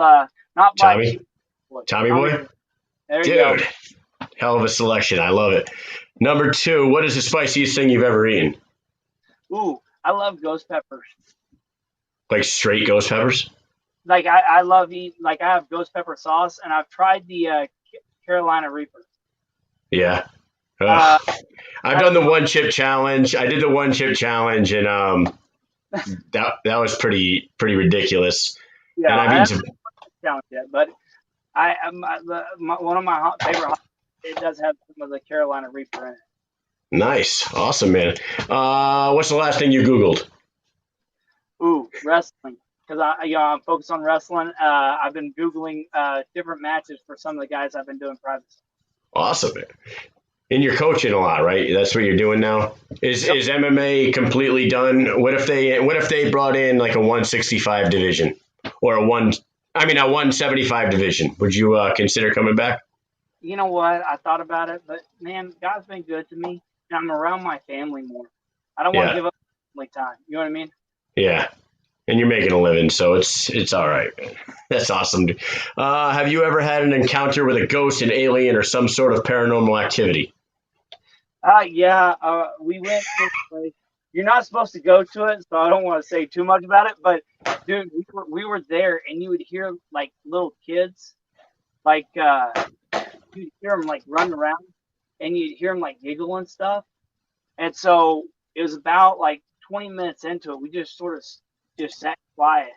Not Tommy? Tommy Boy? There you go. Dude, hell of a selection. I love it. Number 2, what is the spiciest thing you've ever eaten? Ooh, I love ghost peppers. Like straight ghost peppers? Like I love eating. Like I have ghost pepper sauce, and I've tried the Carolina Reaper. Yeah. I've done the 1 chip challenge. I did the 1 chip challenge, and that was pretty ridiculous. Yeah, and I haven't challenge yet, but one of my favorite. It does have some of the Carolina Reaper in it. Nice, awesome, man. What's the last thing you Googled? Ooh, wrestling. Because I'm focused on wrestling. I've been Googling different matches for some of the guys I've been doing privates. Awesome, man. And you're coaching a lot, right? That's what you're doing now. Is MMA completely done? What if they brought in like a 165 division or a 175 division? Would you consider coming back? You know what? I thought about it, but man, God's been good to me, and I'm around my family more. I don't want to give up family time. You know what I mean? Yeah. And you're making a living, so it's all right. That's awesome. Have you ever had an encounter with a ghost, an alien, or some sort of paranormal activity? Yeah. We went to a place. You're not supposed to go to it, so I don't want to say too much about it. But dude, we were there, and you would hear like little kids, like you'd hear them like run around, and you'd hear them like giggle and stuff. And so it was about like 20 minutes into it. We just sort of just sat quiet,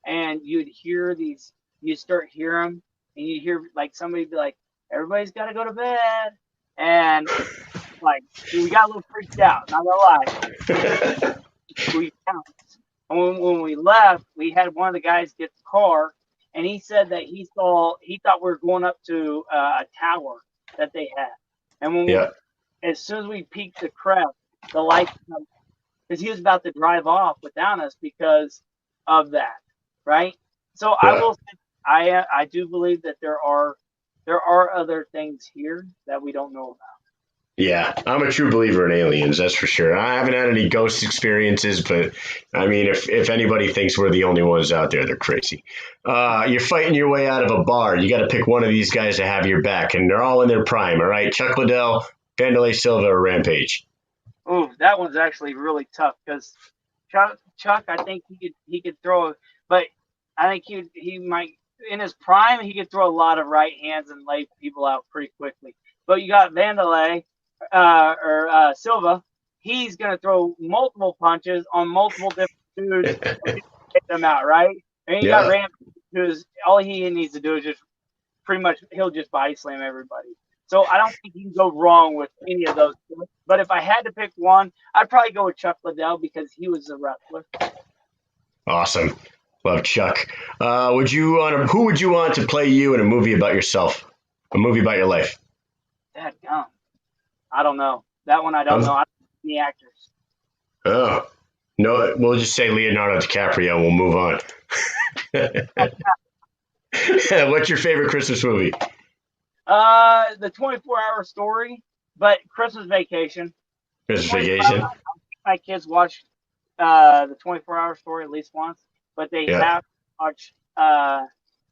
and you'd hear these. You start hearing them, and you hear like somebody be like, "Everybody's got to go to bed," and like we got a little freaked out. Not gonna lie. When we left, we had one of the guys get the car, and he said that he thought we were going up to a tower that they had, and when as soon as we peaked the crest, the lights, because he was about to drive off without us because of that, right? So I will say, I do believe that there are other things here that we don't know about. Yeah, I'm a true believer in aliens, that's for sure. I haven't had any ghost experiences, but I mean, if anybody thinks we're the only ones out there, they're crazy. You're fighting your way out of a bar. You got to pick one of these guys to have your back, and they're all in their prime, all right? Chuck Liddell, Wanderlei Silva, or Rampage? Ooh, that one's actually really tough because Chuck, I think he could throw, but I think he might, in his prime, he could throw a lot of right hands and lay people out pretty quickly. But you got Wanderlei or Silva, he's going to throw multiple punches on multiple different dudes to get them out, right? And you got Rampage, who's all he needs to do is just pretty much he'll just body slam everybody. So I don't think you can go wrong with any of those. But if I had to pick one, I'd probably go with Chuck Liddell because he was a wrestler. Awesome. Love Chuck. Who would you want to play you in a movie about yourself? A movie about your life? Dadgum. I don't know. That one I don't know. I don't know any actors. Oh. No, we'll just say Leonardo DiCaprio and we'll move on. What's your favorite Christmas movie? The 24-hour story, but Christmas Vacation. Christmas Vacation? My kids watch the 24-hour story at least once, but they have to watch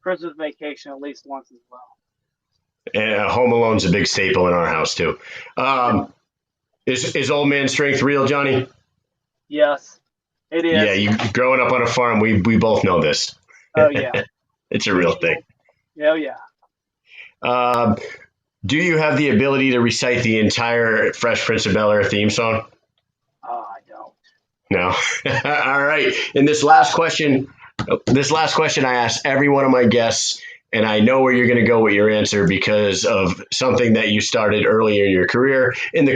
Christmas Vacation at least once as well. And Home Alone's a big staple in our house too. Is Old Man Strength real, Johnny? Yes, it is. Yeah, you growing up on a farm, we both know this. Oh yeah, it's a real thing. Oh yeah. Do you have the ability to recite the entire Fresh Prince of Bel-Air theme song? Oh, I don't. No. All right. In this last question I asked every one of my guests, and I know where you're going to go with your answer because of something that you started earlier in your career in the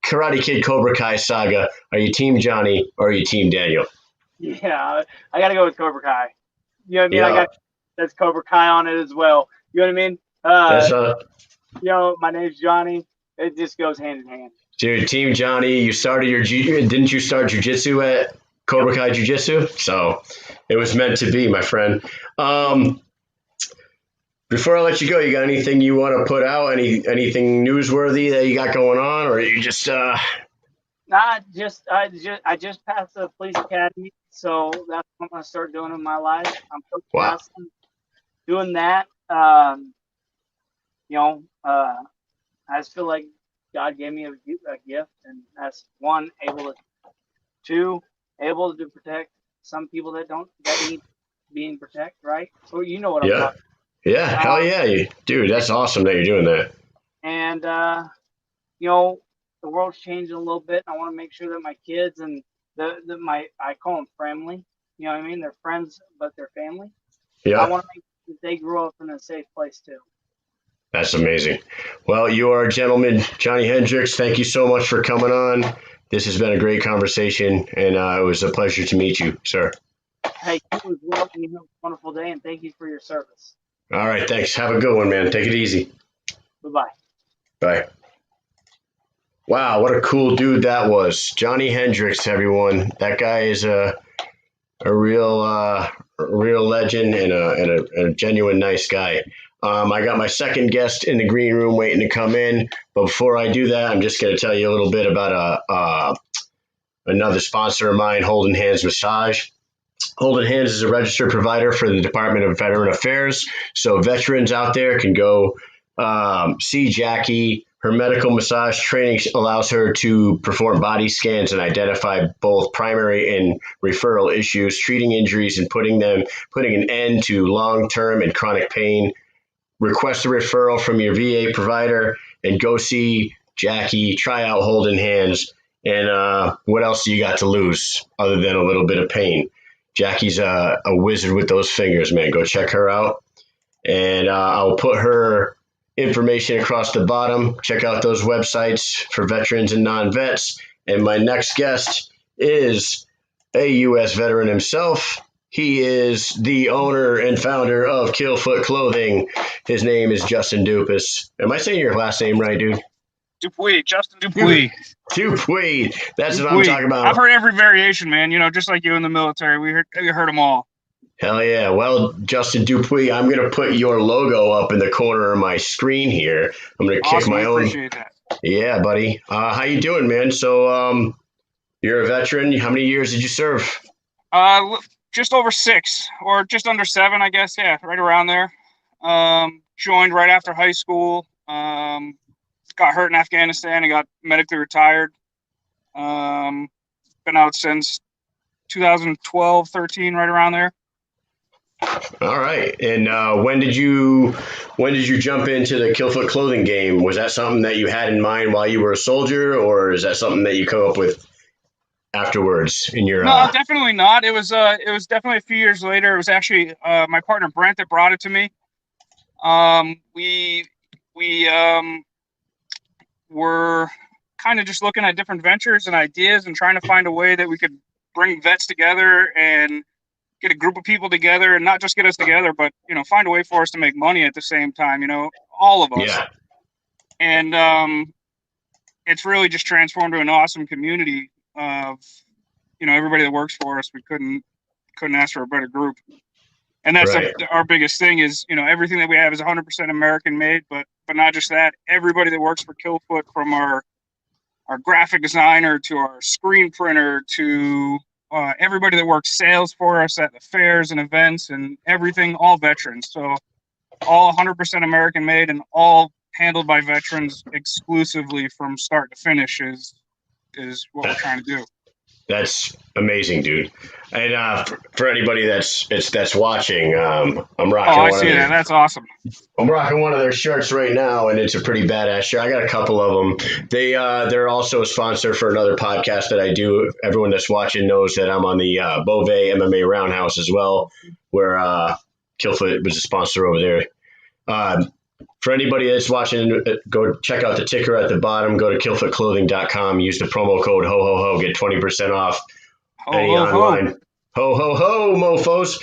Karate Kid Cobra Kai Saga. Are you Team Johnny or are you Team Daniel? Yeah, I got to go with Cobra Kai. You know what I mean? Yeah. That's Cobra Kai on it as well. You know what I mean? My name's Johnny. It just goes hand in hand. Dude, Team Johnny, didn't you start jiu-jitsu at Cobra Kai Jiu-Jitsu? So it was meant to be, my friend. Before I let you go, you got anything you want to put out? Anything newsworthy that you got going on, or you just? I just passed the police academy, so that's what I'm gonna start doing in my life. I'm doing that. I just feel like God gave me a gift, and that's one, able to protect some people that need being protected, right? So you know what I'm talking about. Yeah, hell yeah, dude, that's awesome that you're doing that. And the world's changing a little bit. I want to make sure that my kids and I call them family. You know what I mean? They're friends, but they're family. Yeah. I want to make sure that they grow up in a safe place too. That's amazing. Well, you are a gentleman, Johnny Hendricks. Thank you so much for coming on. This has been a great conversation, and it was a pleasure to meet you, sir. Hey, you as well. You have a wonderful day, and thank you for your service. All right, thanks. Have a good one, man. Take it easy. Bye-bye. Bye. Wow, what a cool dude that was. Johnny Hendricks, everyone. That guy is a real legend and a genuine nice guy. I got my second guest in the green room waiting to come in. But before I do that, I'm just going to tell you a little bit about another sponsor of mine, Holding Hands Massage. Holding Hands is a registered provider for the Department of Veteran Affairs. So veterans out there can go see Jackie. Her medical massage training allows her to perform body scans and identify both primary and referral issues, treating injuries and putting an end to long-term and chronic pain. Request a referral from your VA provider and go see Jackie. Try out Holding Hands. And what else do you got to lose other than a little bit of pain? Jackie's a wizard with those fingers, man. Go check her out. And I'll put her information across the bottom. Check out those websites for veterans and non-vets. And my next guest is a U.S. veteran himself. He is the owner and founder of Killfoot Clothing. His name is Justin Dupuis. Am I saying your last name right, dude? Dupuis, Justin Dupuis. Dupuis. That's what I'm talking about. I've heard every variation, man. Just like you in the military. We heard them all. Hell yeah. Well, Justin Dupuis, I'm going to put your logo up in the corner of my screen here. I'm going to kick my own. Appreciate that. Yeah, buddy. How you doing, man? So you're a veteran. How many years did you serve? Just over 6 or just under 7, I guess. Yeah, right around there. Joined right after high school. Got hurt in Afghanistan and got medically retired. Been out since 2012, 13, right around there. All right. And when did you jump into the Killfoot Clothing game? Was that something that you had in mind while you were a soldier, or is that something that you come up with afterwards in your? No, definitely not. It was definitely a few years later. It was actually my partner Brent that brought it to me. We were kind of just looking at different ventures and ideas and trying to find a way that we could bring vets together and get a group of people together, and not just get us together, but, find a way for us to make money at the same time, all of us. Yeah. And it's really just transformed to an awesome community of, everybody that works for us. We couldn't ask for a better group. And that's Right. our biggest thing is, everything that we have is 100% American made, but not just that, everybody that works for Killfoot, from our graphic designer to our screen printer to everybody that works sales for us at the fairs and events and everything, all veterans. So all 100% American made and all handled by veterans exclusively from start to finish is what we're trying to do. That's amazing, dude. And for anybody that's watching, I'm rocking. Oh, I see that. That's awesome. I'm rocking one of their shirts right now, and it's a pretty badass shirt. I got a couple of them. They're also a sponsor for another podcast that I do. Everyone that's watching knows that I'm on the Beauvais MMA Roundhouse as well, where Killfoot was a sponsor over there. For anybody that's watching, go check out the ticker at the bottom. Go to killfootclothing.com. Use the promo code HO get 20% off any online. Ho, mofos.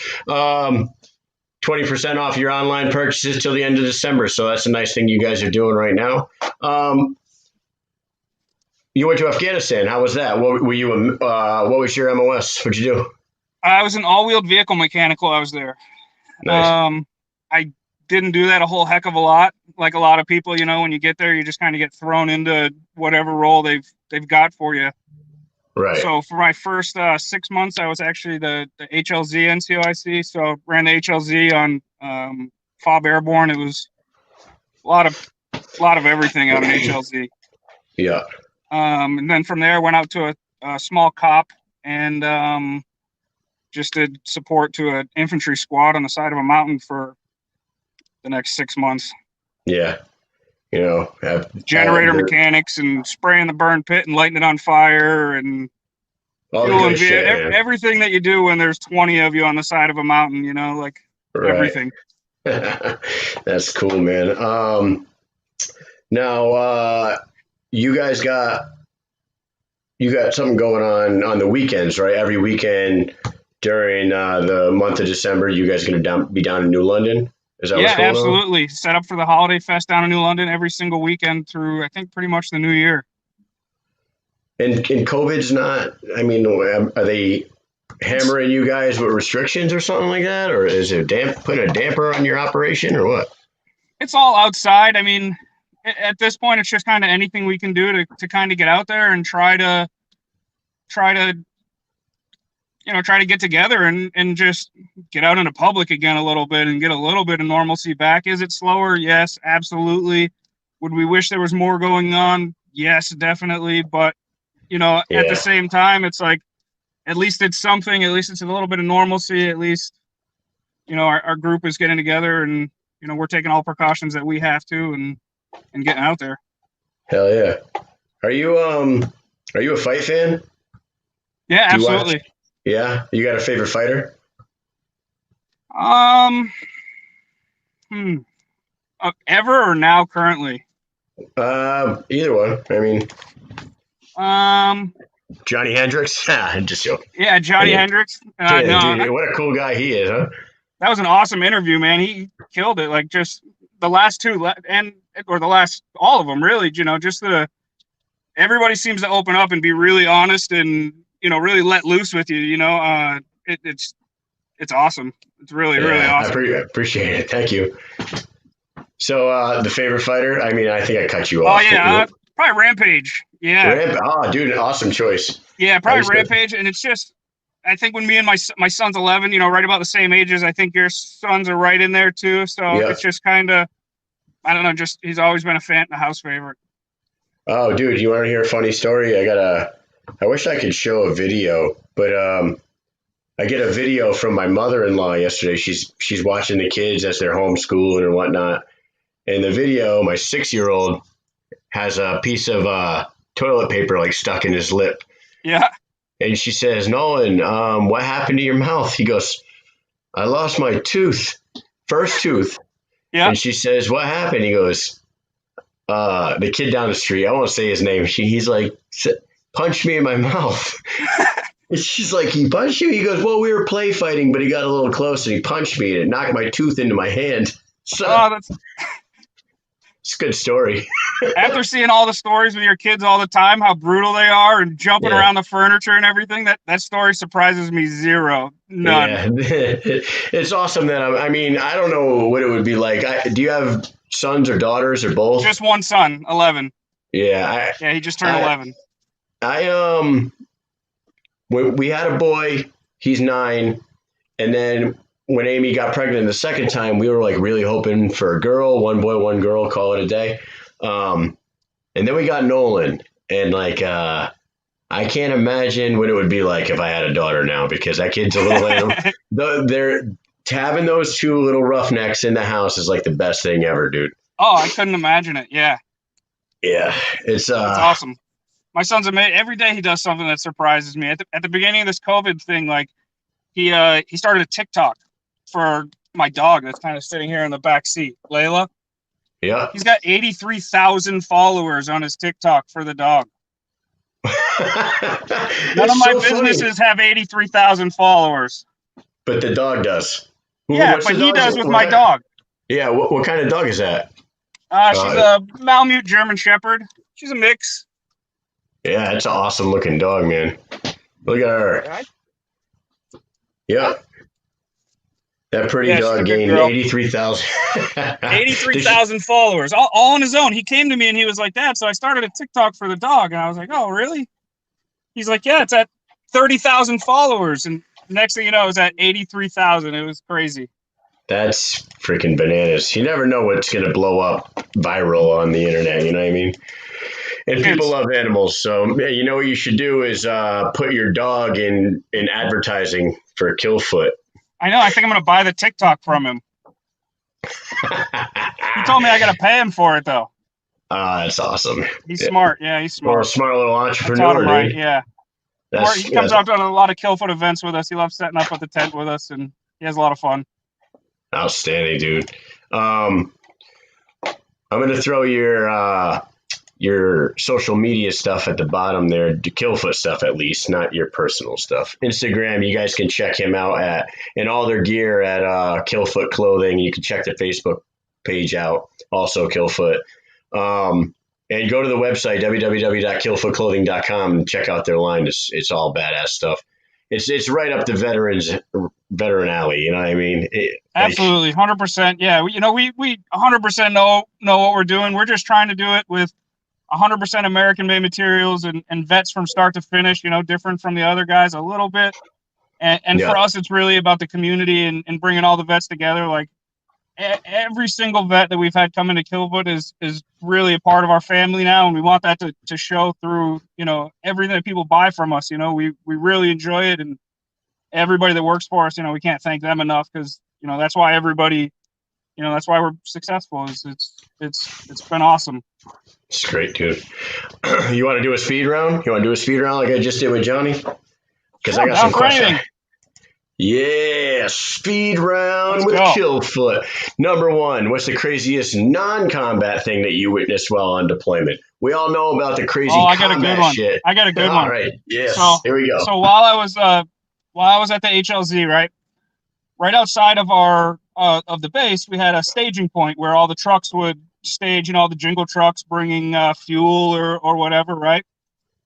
20% off your online purchases till the end of December. So that's a nice thing you guys are doing right now. You went to Afghanistan. How was that? What were you? What was your MOS? What'd you do? I was an all-wheeled vehicle mechanic while I was there. Nice. I didn't do that a whole heck of a lot. Like a lot of people, when you get there, you just kind of get thrown into whatever role they've got for you. Right. So for my first 6 months, I was actually the HLZ NCOIC. So ran the HLZ on FOB Airborne. It was a lot of everything on an HLZ. Yeah. And then from there, went out to a small COP and just did support to an infantry squad on the side of a mountain for the next 6 months. Yeah. Generator mechanics and spraying the burn pit and lighting it on fire and all shit, everything that you do when there's 20 of you on the side of a mountain, right. Everything. That's cool, man. Now, you guys got something going on the weekends, right? Every weekend during the month of December, you guys going to be down in New London? Is that what's going absolutely. Set up for the holiday fest down in New London every single weekend through, I think, pretty much the new year. And COVID's not, are they hammering you guys with restrictions or something like that? Or is it putting a damper on your operation or what? It's all outside. At this point, it's just kind of anything we can do to kind of get out there and try to get together and just get out into public again a little bit and get a little bit of normalcy back. Is it slower? Yes, absolutely. Would we wish there was more going on? Yes, definitely. But, at the same time, it's like, at least it's something, at least it's a little bit of normalcy. At least, our group is getting together and, we're taking all precautions that we have to and getting out there. Hell yeah. Are you a fight fan? Yeah, absolutely. Yeah, you got a favorite fighter? Ever or now currently? Either one. Johny Hendricks. Just joking. Yeah, Johny Hendricks. Dude, what a cool guy he is, huh? That was an awesome interview, man. He killed it. Like just the last two all of them really. Just everybody seems to open up and be really honest and really let loose with you. It's awesome. It's really awesome. I appreciate it. Thank you. So the favorite fighter? I think I cut you off. Oh yeah, probably Rampage. Yeah. Dude, an awesome choice. Yeah, probably Rampage. And it's just, I think when me and my son's 11, right about the same ages. I think your sons are right in there too. So It's just kind of, I don't know. Just he's always been a house favorite. Oh, dude, you want to hear a funny story? I wish I could show a video, but I get a video from my mother-in-law yesterday. She's watching the kids as they're homeschooling and whatnot. In the video, my 6-year-old has a piece of toilet paper stuck in his lip. Yeah. And she says, "Nolan, what happened to your mouth?" He goes, "I lost my tooth, first tooth." Yeah. And she says, "What happened?" He goes, "The kid down the street. I won't say his name. He's like, punched me in my mouth." And she's like, "He punched you?" He goes, "Well, we were play fighting, but he got a little close and he punched me and it knocked my tooth into my hand." So it's a good story. After seeing all the stories with your kids all the time, how brutal they are and jumping around the furniture and everything, that story surprises me zero. None. Yeah. It's awesome that I mean, I don't know what it would be like. Do you have sons or daughters or both? Just one son, 11. Yeah. He just turned 11. When we had a boy, he's 9, and then when Amy got pregnant the second time, we were like really hoping for a girl, 1 boy, 1 girl, call it a day. And then we got Nolan, and like I can't imagine what it would be like if I had a daughter now, because that kid's a little animal. They're having those 2 little roughnecks in the house is like the best thing ever, dude. Oh, I couldn't imagine it. Yeah. Yeah, it's awesome. My son's amazing. Every day he does something that surprises me. At the beginning of this COVID thing, like he started a TikTok for my dog that's kind of sitting here in the back seat, Layla. Yeah. He's got 83,000 followers on his TikTok for the dog. None of my businesses have 83,000 followers. But the dog does. Yeah, but he does with my dog. Yeah, what kind of dog is that? She's a Malamute German Shepherd. She's a mix. Yeah, it's an awesome looking dog, man. Look at her. Yeah. That pretty dog gained 83,000. 83,000 followers, all on his own. He came to me and he was like, "Dad, so I started a TikTok for the dog." And I was like, "Oh, really?" He's like, "Yeah, it's at 30,000 followers." And next thing you know, it was at 83,000. It was crazy. That's freaking bananas. You never know what's going to blow up viral on the internet. You know what I mean? And people love animals. So, you know what you should do is put your dog in advertising for Killfoot. I know. I think I'm going to buy the TikTok from him. He told me I got to pay him for it, though. That's awesome. He's smart. Yeah, he's smart. Well, a smart little entrepreneur, right. Yeah. He comes out to a lot of Killfoot events with us. He loves setting up at the tent with us, and he has a lot of fun. Outstanding, dude. I'm going to throw your social media stuff at the bottom there, the Killfoot stuff at least, not your personal stuff. Instagram, you guys can check him out and all their gear at Killfoot Clothing. You can check the Facebook page out, also Killfoot. And go to the website, www.killfootclothing.com, and check out their line. It's all badass stuff. It's right up the veteran alley. You know what I mean? Absolutely, 100%. Yeah, we 100% know what we're doing. We're just trying to do it with 100% American-made materials and vets from start to finish. Different from the other guys a little bit. And for us, it's really about the community and bringing all the vets together. Like every single vet that we've had come into Killfoot is really a part of our family now, and we want that to show through everything that people buy from us. We really enjoy it, and everybody that works for us, we can't thank them enough, because that's why everybody, that's why we're successful. It's been awesome. It's great, dude. You want to do a speed round? You want to do a speed round like I just did with Johny? Because I got some questions. Yeah, speed round with Killfoot. Number 1, what's the craziest non-combat thing that you witnessed while on deployment? We all know about the crazy combat shit. I got a good one. All right, yes, here we go. So while I was at the HLZ, right outside of our of the base, we had a staging point where all the trucks would stage, all the jingle trucks bringing fuel or whatever, right?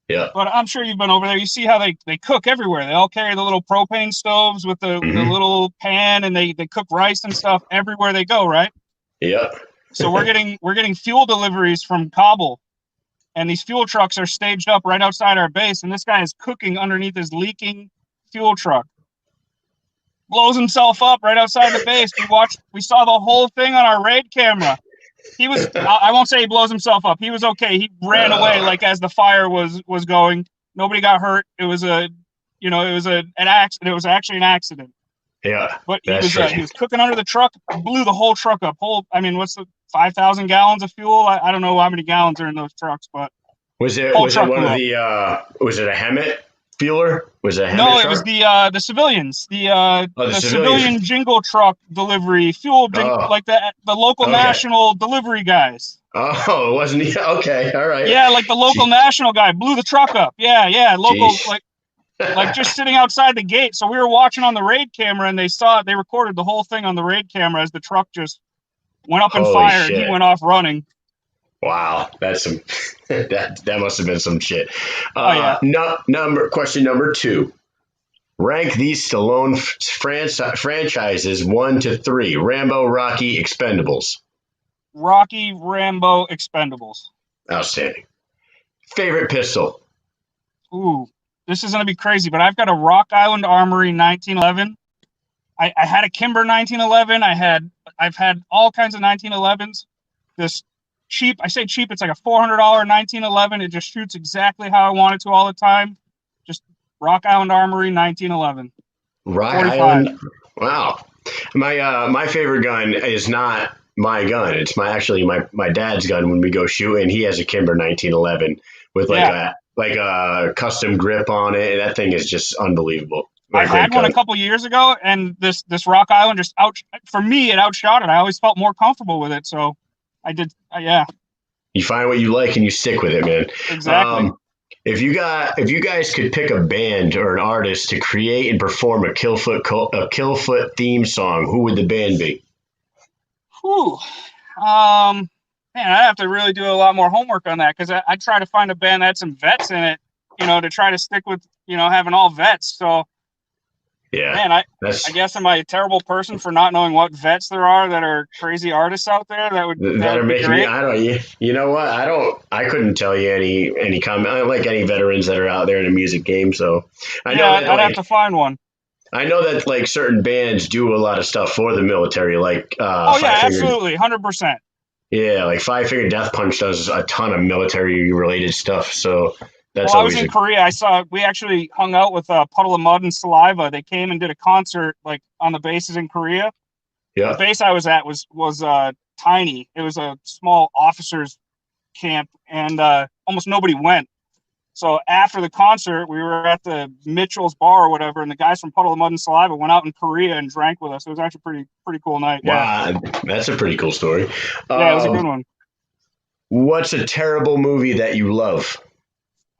Yeah. But I'm sure you've been over there. You see how they cook everywhere. They all carry the little propane stoves with the little pan, and they cook rice and stuff everywhere they go, right? Yeah. So we're getting fuel deliveries from Kabul, and these fuel trucks are staged up right outside our base, and this guy is cooking underneath his leaking fuel truck. Blows himself up right outside the base. We saw the whole thing on our raid camera. He was, I won't say he blows himself up. He was okay. He ran away as the fire was going. Nobody got hurt. It was an accident. It was actually an accident. Yeah. But he was cooking under the truck, blew the whole truck up. What's the 5,000 gallons of fuel? I don't know how many gallons are in those trucks, but was it one of the was it a Hemet fueler? Was it a No, Hammond it was truck? the civilians, The the civilians. civilian jingle truck delivery Oh, like the local okay. national delivery guys. Oh, it wasn't. Okay, all right. Yeah, like the local Gee, national guy blew the truck up. Yeah, local Jeez. like just sitting outside the gate. So we were watching on the raid camera, and they recorded the whole thing on the raid camera as the truck just went up in Holy fire, and he shit! went off running. Wow, that's some. That must have been some shit. Oh yeah, Question number 2. Rank these Stallone franchises 1 to 3. Rambo, Rocky, Expendables. Rocky, Rambo, Expendables. Outstanding. Favorite pistol. Ooh, this is gonna be crazy, but I've got a Rock Island Armory 1911. I had a Kimber 1911. I've had all kinds of 1911s. This cheap, I say cheap, it's like a $400 1911. It just shoots exactly how I want it to all the time. Just Rock Island Armory 1911. Rock 45. Island. Wow. My favorite gun is not my gun. It's my dad's gun when we go shooting. He has a Kimber 1911 with a custom grip on it. And that thing is just unbelievable. I had one a couple years ago, and this Rock Island just for me, it outshot it. I always felt more comfortable with it, so I did. Yeah. You find what you like and you stick with it, man. Exactly. If you guys could pick a band or an artist to create and perform a Killfoot theme song, who would the band be? Whew. Man, I'd have to really do a lot more homework on that, because I try to find a band that had some vets in it, to try to stick with, having all vets. So, yeah, man, I guess am I a terrible person for not knowing what vets there are that are crazy artists out there that would are making great? me. I don't. You know what? I couldn't tell you any comment. I don't like any veterans that are out there in the music game. So I'd have to find one. I know that like certain bands do a lot of stuff for the military, like absolutely, 100%. Yeah, like Five Finger Death Punch does a ton of military related stuff. So that's I was in Korea. We actually hung out with Puddle of Mud and Saliva. They came and did a concert like on the bases in Korea. Yeah. The base I was at was tiny. It was a small officers camp, and almost nobody went. So after the concert, we were at the Mitchell's bar or whatever, and the guys from Puddle of Mud and Saliva went out in Korea and drank with us. It was actually pretty cool night. Wow, that's a pretty cool story. Yeah, it was a good one. What's a terrible movie that you love?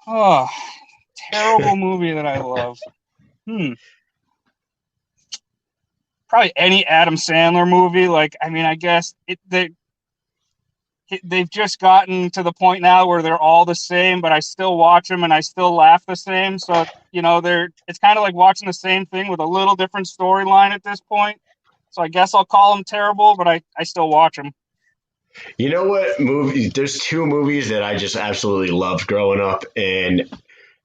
Oh, terrible movie that I love. Probably any Adam Sandler movie. Like, I mean, I guess they've just gotten to the point now where they're all the same, but I still watch them and I still laugh the same. So, it's kind of like watching the same thing with a little different storyline at this point. So I guess I'll call them terrible, but I still watch them. You know what movie? There's 2 movies that I just absolutely loved growing up, and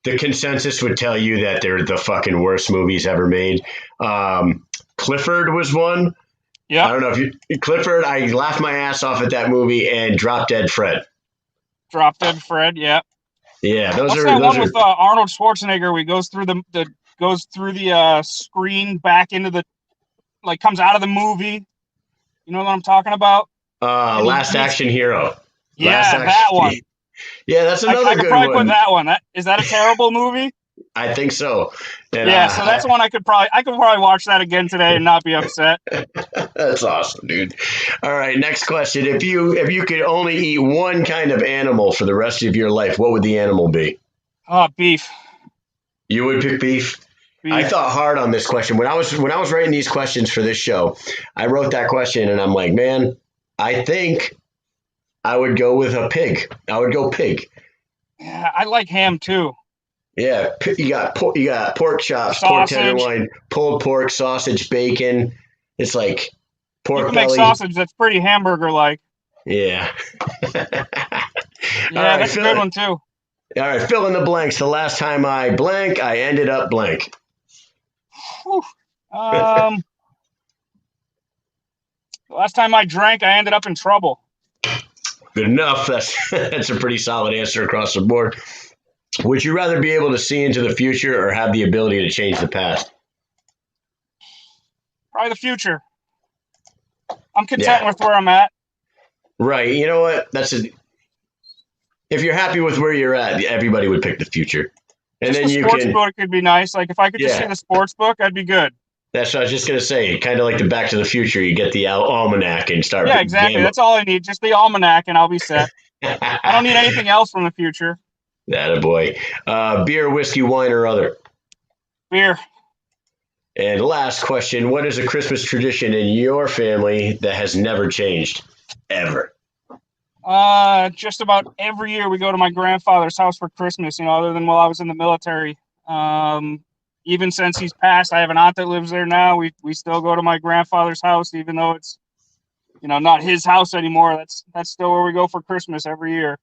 the consensus would tell you that they're the fucking worst movies ever made. Clifford was one. Yeah. I don't know if Clifford. I laughed my ass off at that movie, and Drop Dead Fred. Drop Dead Fred. Yeah. Yeah, those What's are. that Those one are, with Arnold Schwarzenegger? Where he goes through the screen back into the, like, comes out of the movie. You know what I'm talking about? Last Action Hero. Yeah, that one. Yeah, that's another I could good probably one. put that one. Is that a terrible movie? I think so. And, so that's one I could probably watch that again today and not be upset. That's awesome, dude. All right, next question. If you could only eat one kind of animal for the rest of your life, what would the animal be? Beef. You would pick beef? I thought hard on this question. When I was writing these questions for this show, I wrote that question and I'm like, man, I think I would go with a pig. I would go pig. Yeah, I like ham too. Yeah, you got pork chops, sausage. Pork tenderloin, pulled pork, sausage, bacon. It's like pork belly. Make sausage that's pretty hamburger-like. Yeah. That's a good one too. All right, fill in the blanks. The last time I blank, I ended up blank. The last time I drank, I ended up in trouble. Good enough. That's a pretty solid answer across the board. Would you rather be able to see into the future or have the ability to change the past? Probably the future. I'm content with where I'm at. Right. You know what? If you're happy with where you're at, everybody would pick the future. And just then the you sports can, book could be nice. Like if I could just see the sports book, I'd be good. that's what I was just going to say. Kind of like the Back to the Future. You get the almanac and start. Yeah, exactly. That's all I need. Just the almanac and I'll be set. I don't need anything else from the future. That a boy. Beer, whiskey, wine, or other? Beer. And last question, what is a Christmas tradition in your family that has never changed? Ever? Just about every year we go to my grandfather's house for Christmas, other than while I was in the military. Even since he's passed, I have an aunt that lives there now. We still go to my grandfather's house, even though it's, not his house anymore. That's still where we go for Christmas every year.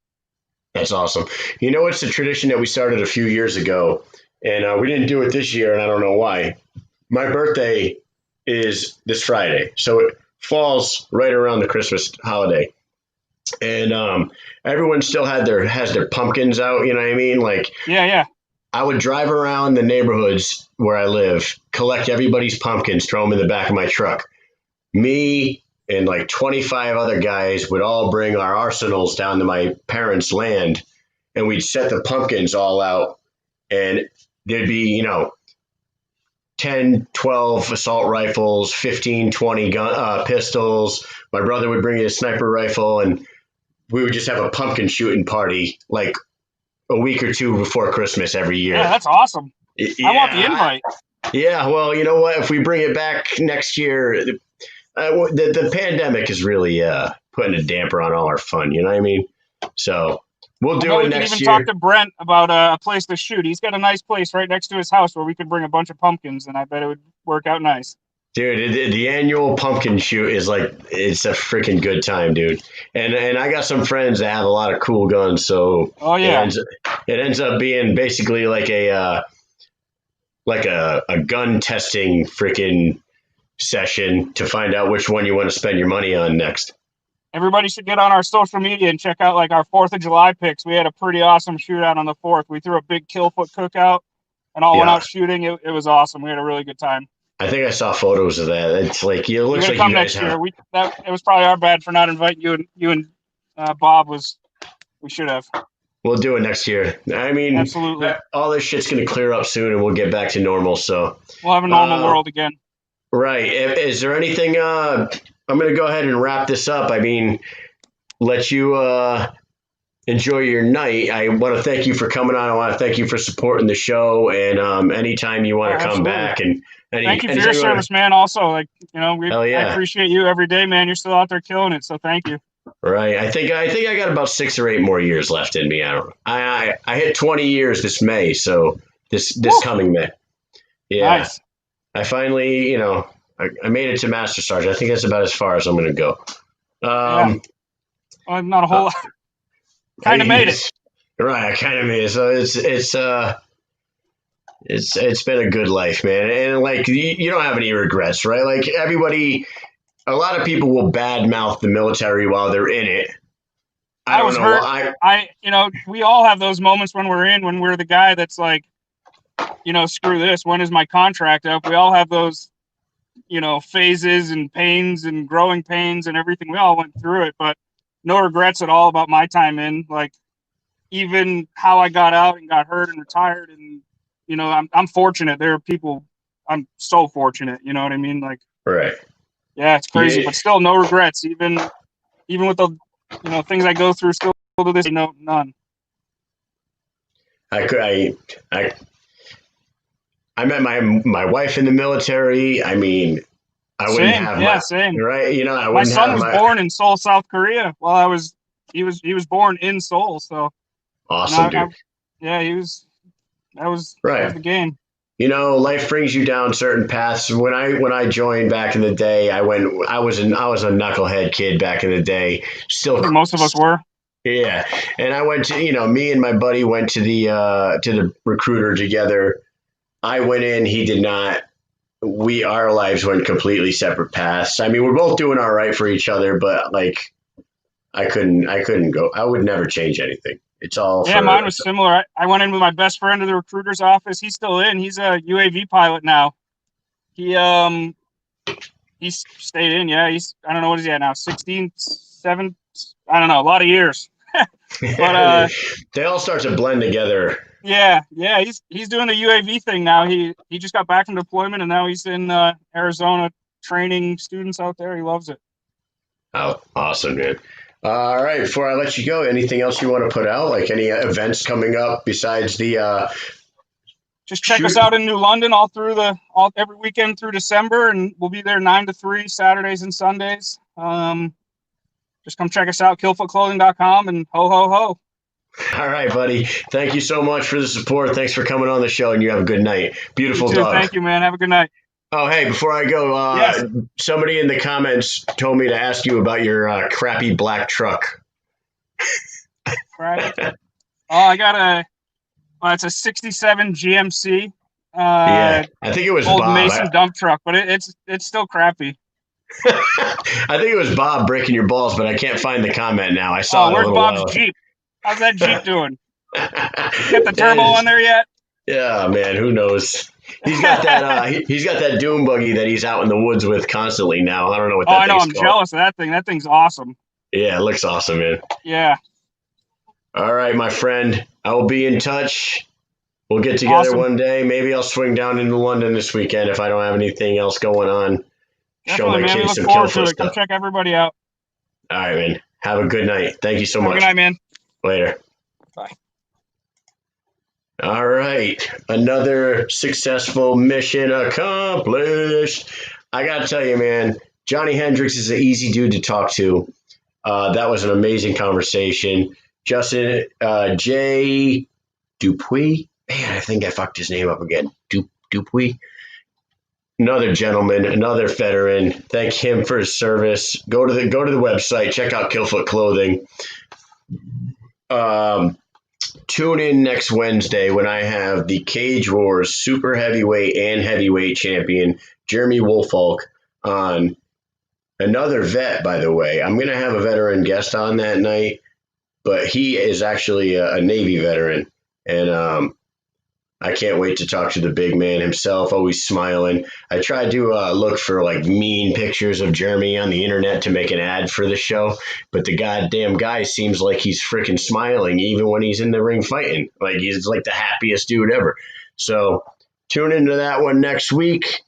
That's awesome. It's a tradition that we started a few years ago, and we didn't do it this year, and I don't know why. My birthday is this Friday, so it falls right around the Christmas holiday. And everyone still has their pumpkins out, you know what I mean? Like, yeah. I would drive around the neighborhoods where I live, collect everybody's pumpkins, throw them in the back of my truck. Me and like 25 other guys would all bring our arsenals down to my parents' land, and we'd set the pumpkins all out, and there'd be, 10, 12 assault rifles, 15, 20 pistols. My brother would bring a sniper rifle, and we would just have a pumpkin shooting party like a week or two before Christmas every year. Yeah, that's awesome. I want the invite. Yeah, well, you know what? If we bring it back next year, the pandemic is really putting a damper on all our fun. You know what I mean? So we'll do it next year. We can even talk to Brent about a place to shoot. He's got a nice place right next to his house where we could bring a bunch of pumpkins, and I bet it would work out nice. Dude, the annual pumpkin shoot is it's a freaking good time, dude. And I got some friends that have a lot of cool guns, so it ends up being basically like a gun testing freaking session to find out which one you want to spend your money on next. Everybody should get on our social media and check out like our 4th of July pics. We had a pretty awesome shootout on the 4th. We threw a big Killfoot cookout and all went out shooting. It was awesome. We had a really good time. I think I saw photos of that. It's like it looks like you guys have. It was probably our bad for not inviting you and Bob. We should have. We'll do it next year. I mean, absolutely. All this shit's gonna clear up soon, and we'll get back to normal. So we'll have a normal world again. Right. Is there anything? I'm gonna go ahead and wrap this up. I mean, let you enjoy your night. I want to thank you for coming on. I want to thank you for supporting the show. And anytime you want to come back and thank you for your service, man. Also, I appreciate you every day, man. You're still out there killing it. So thank you. Right. I think I got about 6 or 8 more years left in me. I don't know. I hit 20 years this May. So this coming May. Yeah. Nice. I finally, I made it to Master Sergeant. I think that's about as far as I'm going to go. Not a whole lot. Kind of made it. Right, I kind of made it. So it's been a good life, man. And like you don't have any regrets, right? Like a lot of people will badmouth the military while they're in it. I was hurt. We all have those moments when we're the guy that's like, screw this. When is my contract up? We all have those, phases and pains and growing pains and everything. We all went through it, but no regrets at all about my time in. Like, even how I got out and got hurt and retired, and I'm fortunate. There are people. I'm so fortunate. You know what I mean? Like, right. Yeah, it's crazy, but still no regrets. Even with the things I go through, still to this day, none. I met my wife in the military. I mean, I wouldn't have same. Right. My son was born in Seoul, South Korea. He was born in Seoul. So awesome, dude. That was the game. Life brings you down certain paths. When I joined back in the day, I was a knucklehead kid back in the day. Still, most of us were. Yeah, and I went to me and my buddy went to the recruiter together. I went in, he did not. Our lives went completely separate paths. I mean, we're both doing all right for each other, but like, I couldn't go. I would never change anything. It's all. Yeah, mine was similar. I went in with my best friend to the recruiter's office. He's still in. He's a UAV pilot now. He's stayed in. Yeah, I don't know what he's at now. 16, 7. I don't know. A lot of years. But they all start to blend together. Yeah, he's doing the UAV thing now. He just got back from deployment, and now he's in Arizona training students out there. He loves it. Oh, awesome, man. All right, before I let you go, anything else you want to put out? Like any events coming up besides the Just check us out in New London every weekend through December, and we'll be there 9 to 3 Saturdays and Sundays. Just come check us out, killfootclothing.com, and ho ho ho. All right, buddy. Thank you so much for the support. Thanks for coming on the show, and you have a good night. Beautiful dog. Thank you, man. Have a good night. Oh, hey, before I go, Yes. Somebody in the comments told me to ask you about your crappy black truck. Right. I got it's a 67 GMC. Yeah, I think it was old Bob. Mish'n dump truck, but it's still crappy. I think it was Bob breaking your balls, but I can't find the comment now. I saw it a where's little Bob's while. Jeep? How's that Jeep doing? Get the turbo on there yet? Yeah, man, who knows? He's got that. He's got that doom buggy that he's out in the woods with constantly now. I don't know what that I know. thing's I'm called. jealous of that thing. That thing's awesome. Yeah, it looks awesome, man. Yeah. All right, my friend. I will be in touch. We'll get together one day. Maybe I'll swing down into London this weekend if I don't have anything else going on. Definitely, Show my man. We kids look some forward to Killfoot it. Come stuff. check everybody out. All right, man. Have a good night. Thank you so much. Good night, man. Later. Bye. All right. Another successful mission accomplished. I got to tell you, man, Johny Hendricks is an easy dude to talk to. That was an amazing conversation. Justin, J. Dupuis. Man, I think I fucked his name up again. Dupuis. Another gentleman, another veteran. Thank him for his service. Go to the website. Check out Killfoot Clothing. Tune in next Wednesday when I have the Cage Wars super heavyweight and heavyweight champion Jeremy Wolfolk on. Another vet, by the way. I'm going to have a veteran guest on that night, but he is actually a Navy veteran, and I can't wait to talk to the big man himself, always smiling. I tried to look for like mean pictures of Jeremy on the internet to make an ad for the show, but the goddamn guy seems like he's freaking smiling even when he's in the ring fighting. Like he's like the happiest dude ever. So tune into that one next week,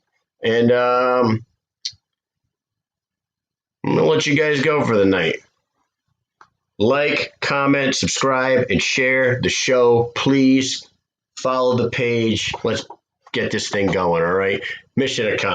and I'm going to let you guys go for the night. Like, comment, subscribe, and share the show, please. Follow the page. Let's get this thing going, all right? Mission accomplished.